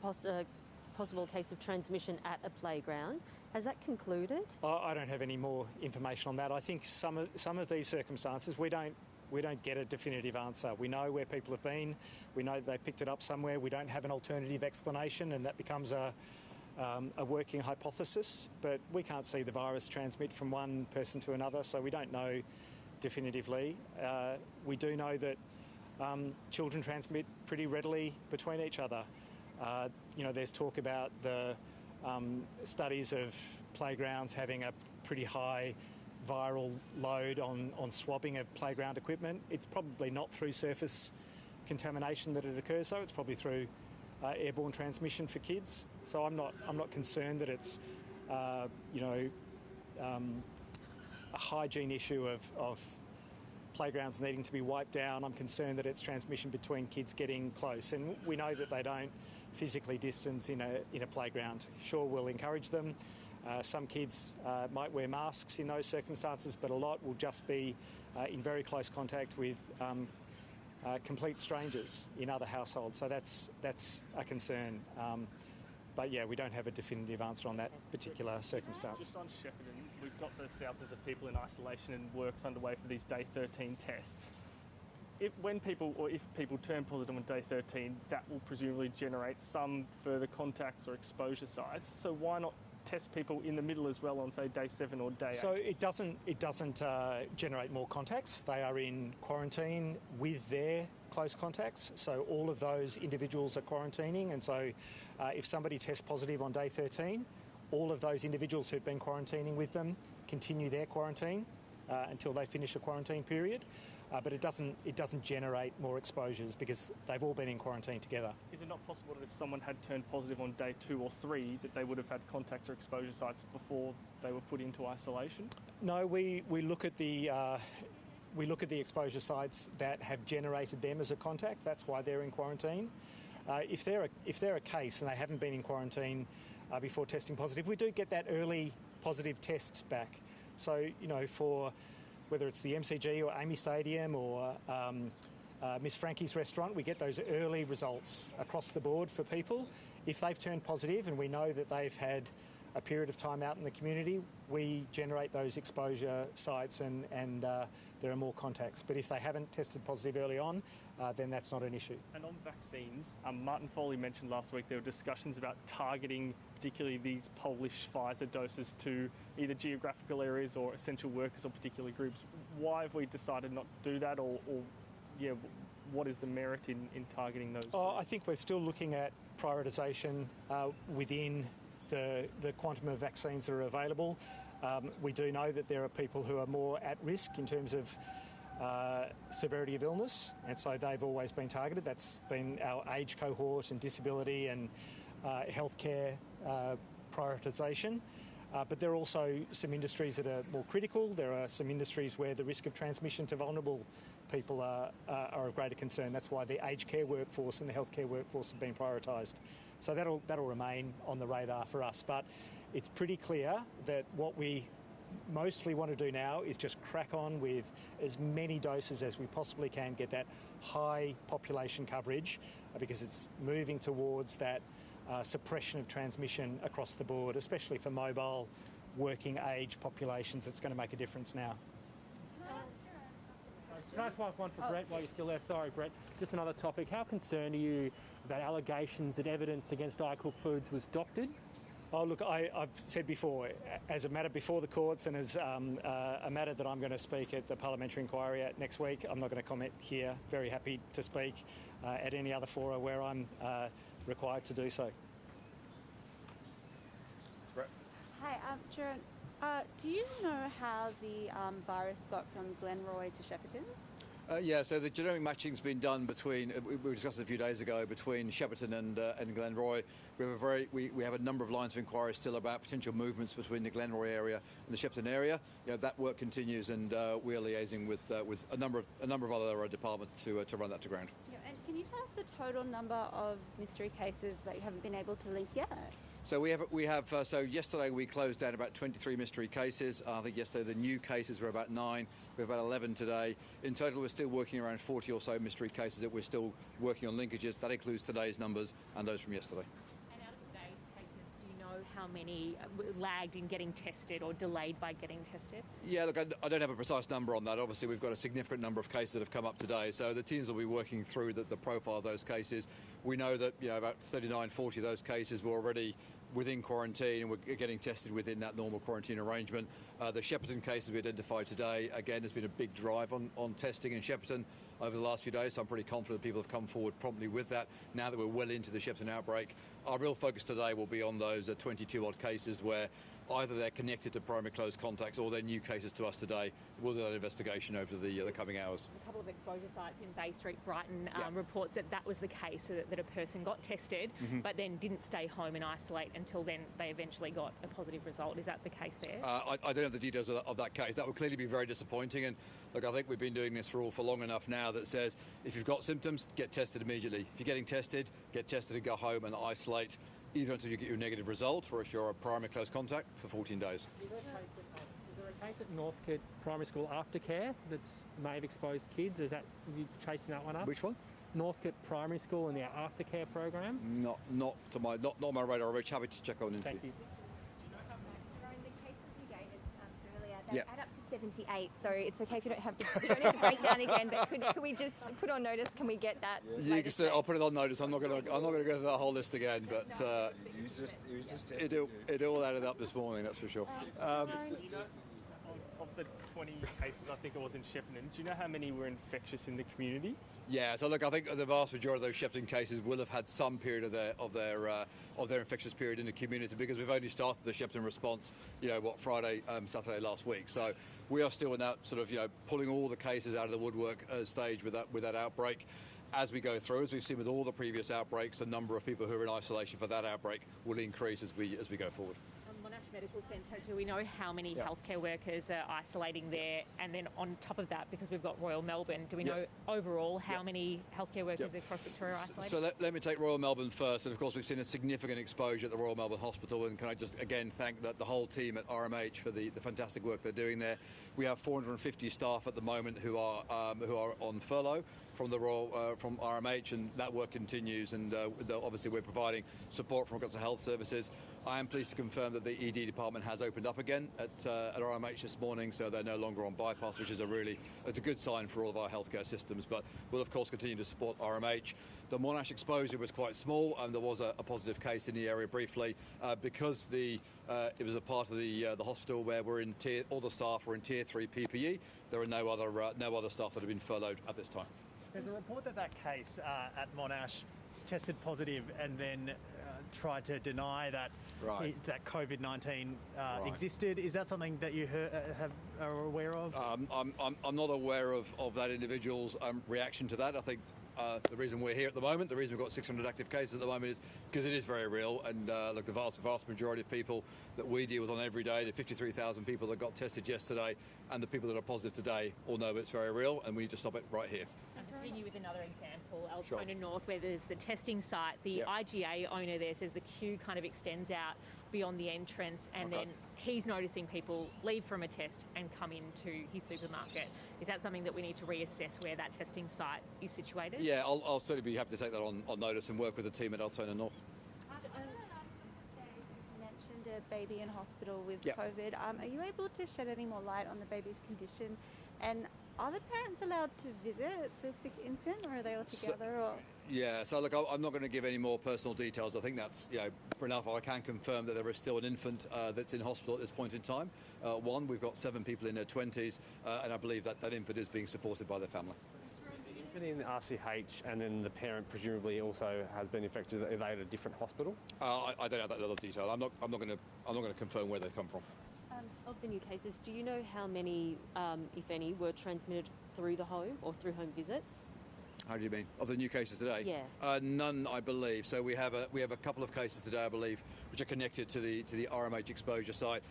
possible case of transmission at a playground. Has that concluded? I don't have any more information on that. I think some of these circumstances we don't get a definitive answer. We know where people have been. We know they picked it up somewhere. We don't have an alternative explanation, and that becomes a working hypothesis. But we can't see the virus transmit from one person to another, so we don't know definitively. We do know that children transmit pretty readily between each other. There's talk about the studies of playgrounds having a pretty high viral load on swabbing of playground equipment. It's probably not through surface contamination that it occurs, though. It's probably through airborne transmission for kids. So I'm not concerned that it's a hygiene issue of playgrounds needing to be wiped down. I'm concerned that it's transmission between kids getting close, and we know that they don't physically distance in a playground. Sure, we'll encourage them. Some kids might wear masks in those circumstances, but a lot will just be in very close contact with complete strangers in other households. So that's a concern. But yeah, we don't have a definitive answer on that particular circumstance. Just on Shepparton, we've got those thousands of people in isolation and work's underway for these day 13 tests. If people turn positive on day 13, that will presumably generate some further contacts or exposure sites. So why not test people in the middle as well on, say, day 7 or day 8? So it doesn't generate more contacts. They are in quarantine with their close contacts. So all of those individuals are quarantining. And so if somebody tests positive on day 13, all of those individuals who've been quarantining with them continue their quarantine until they finish a quarantine period. But it doesn't generate more exposures because they've all been in quarantine together. Is it not possible that if someone had turned positive on day 2 or 3 that they would have had contacts or exposure sites before they were put into isolation? No, we look at the exposure sites that have generated them as a contact. That's why they're in quarantine. If they're a case and they haven't been in quarantine before testing positive, we do get that early positive test back. So for whether it's the MCG or Amy Stadium or Miss Frankie's restaurant, we get those early results across the board for people. If they've turned positive and we know that they've had a period of time out in the community, we generate those exposure sites and there are more contacts. But if they haven't tested positive early on, then that's not an issue. And on vaccines, Martin Foley mentioned last week there were discussions about targeting particularly these Polish Pfizer doses to either geographical areas or essential workers or particular groups. Why have we decided not to do that, or what is the merit in targeting those groups? I think we're still looking at prioritisation within the quantum of vaccines that are available. We do know that there are people who are more at risk in terms of severity of illness, and so they've always been targeted. That's been our age cohort and disability and healthcare prioritisation. But there are also some industries that are more critical. There are some industries where the risk of transmission to vulnerable people are of greater concern. That's why the aged care workforce and the healthcare workforce have been prioritised. So that'll remain on the radar for us. But it's pretty clear that what we mostly want to do now is just crack on with as many doses as we possibly can, get that high population coverage, because it's moving towards that suppression of transmission across the board, especially for mobile working age populations. It's going to make a difference now. Can I ask one for Brett while you're still there? Sorry, Brett. Just another topic. How concerned are you about allegations that evidence against iCook Foods was doctored? Oh, look, I've said before, as a matter before the courts and as a matter that I'm going to speak at the parliamentary inquiry at next week, I'm not going to comment here. Very happy to speak at any other fora where I'm required to do so. Hi, Sharon. Do you know how the virus got from Glenroy to Shepparton? Yeah, so the genomic matching's been done between, we discussed it a few days ago, between Shepparton and Glenroy. We have a number of lines of inquiry still about potential movements between the Glenroy area and the Shepparton area. That work continues, and we're liaising with a number of other departments to run that to ground. Yeah, and can you tell us the total number of mystery cases that you haven't been able to link yet? So so yesterday we closed down about 23 mystery cases. I think yesterday the new cases were about 9. We have about 11 today. In total, we're still working around 40 or so mystery cases that we're still working on linkages. That includes today's numbers and those from yesterday. And out of today's cases, do you know how many lagged in getting tested or delayed by getting tested? Yeah, look, I don't have a precise number on that. Obviously, we've got a significant number of cases that have come up today. So the teams will be working through the profile of those cases. We know that about 39, 40 of those cases were already within quarantine and we're getting tested within that normal quarantine arrangement. The Shepparton cases we identified today, again, there's been a big drive on testing in Shepparton over the last few days, so I'm pretty confident people have come forward promptly with that now that we're well into the Shepparton outbreak. Our real focus today will be on those 22-odd cases where either they're connected to primary close contacts or they're new cases to us today. We'll do that investigation over the coming hours. A couple of exposure sites in Bay Street, Brighton, reports that was the case, that a person got tested but then didn't stay home and isolate until then they eventually got a positive result. Is that the case there? I don't have the details of that case. That would clearly be very disappointing, and look, I think we've been doing this for long enough now that says if you've got symptoms, get tested immediately. If you're getting tested, get tested and go home and isolate either until you get your negative result or if you're a primary close contact for 14 days. Is there a case at Northcote Primary School aftercare that may have exposed kids? Are you chasing that one up? Which one? Northcote Primary School and their aftercare program? Not on my radar. I'm very happy to check on into. Thank you. The cases you gave us earlier, they Yeah. add up to 78, so it's okay if you don't have to, you don't need to break down again, but could we just put on notice, can we get that? You can say, I'll put it on notice. I'm not going to go through that whole list again, but it all added up this morning, that's for sure. Of the 20 cases, I think it was in Shepparton, do you know how many were infectious in the community? Yeah, so look, I think the vast majority of those Shepparton cases will have had some period of their infectious period in the community, because we've only started the Shepparton response, Friday, Saturday last week. So we are still in that sort of, pulling all the cases out of the woodwork stage with that outbreak. As we go through, as we've seen with all the previous outbreaks, the number of people who are in isolation for that outbreak will increase as we go forward. Monash Medical Centre, do we know how many healthcare workers are isolating there? And then on top of that, because we've got Royal Melbourne, do we know overall how many healthcare workers across Victoria are isolated? So let me take Royal Melbourne first. And of course, we've seen a significant exposure at the Royal Melbourne Hospital. And can I just again thank the whole team at RMH for the fantastic work they're doing there. We have 450 staff at the moment who are on furlough from the from RMH, and that work continues. And obviously, we're providing support from lots of health services. I am pleased to confirm that the ED department has opened up again at RMH this morning, so they're no longer on bypass, which is it's a good sign for all of our healthcare systems. But we'll of course continue to support RMH. The Monash exposure was quite small, and there was a positive case in the area briefly because it was a part of the hospital where all the staff were in Tier 3 PPE. There are no other staff that have been furloughed at this time. There's a report that case at Monash tested positive and then tried to deny that that COVID-19 existed. Is that something that you are aware of? I'm not aware of that individual's reaction to that. I think the reason we're here at the moment, the reason we've got 600 active cases at the moment is because it is very real. And look, the vast majority of people that we deal with on every day, the 53,000 people that got tested yesterday and the people that are positive today, all know it's very real, and we need to stop it right here. You with another example, Altona North, where there's the testing site. The IGA owner there says the queue kind of extends out beyond the entrance, and then he's noticing people leave from a test and come into his supermarket. Is that something that we need to reassess where that testing site is situated? Yeah, I'll certainly be happy to take that on notice and work with the team at Altona North. You mentioned a baby in hospital with COVID. Are you able to shed any more light on the baby's condition? And are the parents allowed to visit the sick infant, or are they all together? Yeah, so look, I'm not going to give any more personal details. I think that's enough. I can confirm that there is still an infant that's in hospital at this point in time. We've got 7 people in their 20s, and I believe that infant is being supported by their family. The infant in RCH, and then the parent presumably also has been infected. Are they at a different hospital? I don't have that level of detail. I'm not going to confirm where they come from. Of the new cases, do you know how many, if any, were transmitted through the home or through home visits? How do you mean? Of the new cases today? Yeah. None, I believe. So we have a couple of cases today, I believe, which are connected to the RMH exposure site.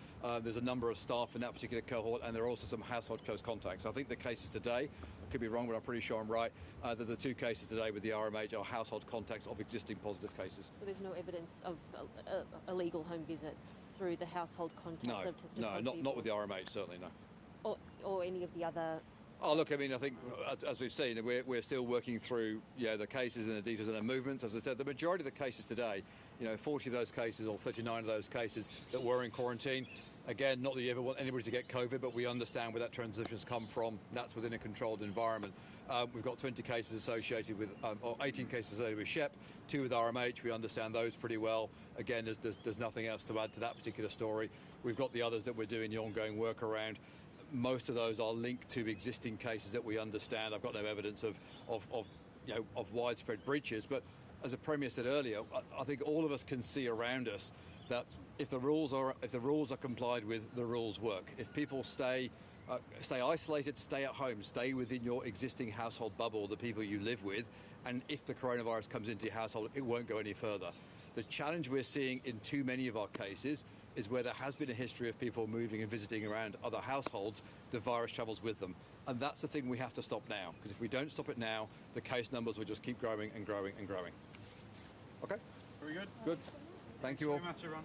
There's a number of staff in that particular cohort, and there are also some household close contacts. I think the cases today, I could be wrong, but I'm pretty sure I'm right, that the 2 cases today with the RMH are household contacts of existing positive cases. So there's no evidence of illegal home visits through the household contacts of tested positive? Not with the RMH, certainly no. Or any of the other... Oh, look, I mean, I think, as we've seen, we're still working through the cases and the details and the movements. As I said, the majority of the cases today, 40 of those cases or 39 of those cases that were in quarantine, again, not that you ever want anybody to get COVID, but we understand where that transition's come from. That's within a controlled environment. We've got 20 cases associated with, or 18 cases associated with Shep, 2 with RMH. We understand those pretty well. Again, there's nothing else to add to that particular story. We've got the others that we're doing the ongoing work around. Most of those are linked to existing cases that we understand. I've got no evidence of widespread breaches, but as the Premier said earlier, I think all of us can see around us that if the rules are complied with, the rules work. If people stay isolated, stay at home, stay within your existing household bubble, the people you live with, and if the coronavirus comes into your household, it won't go any further. The challenge we're seeing in too many of our cases is where there has been a history of people moving and visiting around other households, the virus travels with them. And that's the thing we have to stop now, because if we don't stop it now, the case numbers will just keep growing and growing and growing. Okay? Very good. Good. Thank you all. Thank you very much, everyone.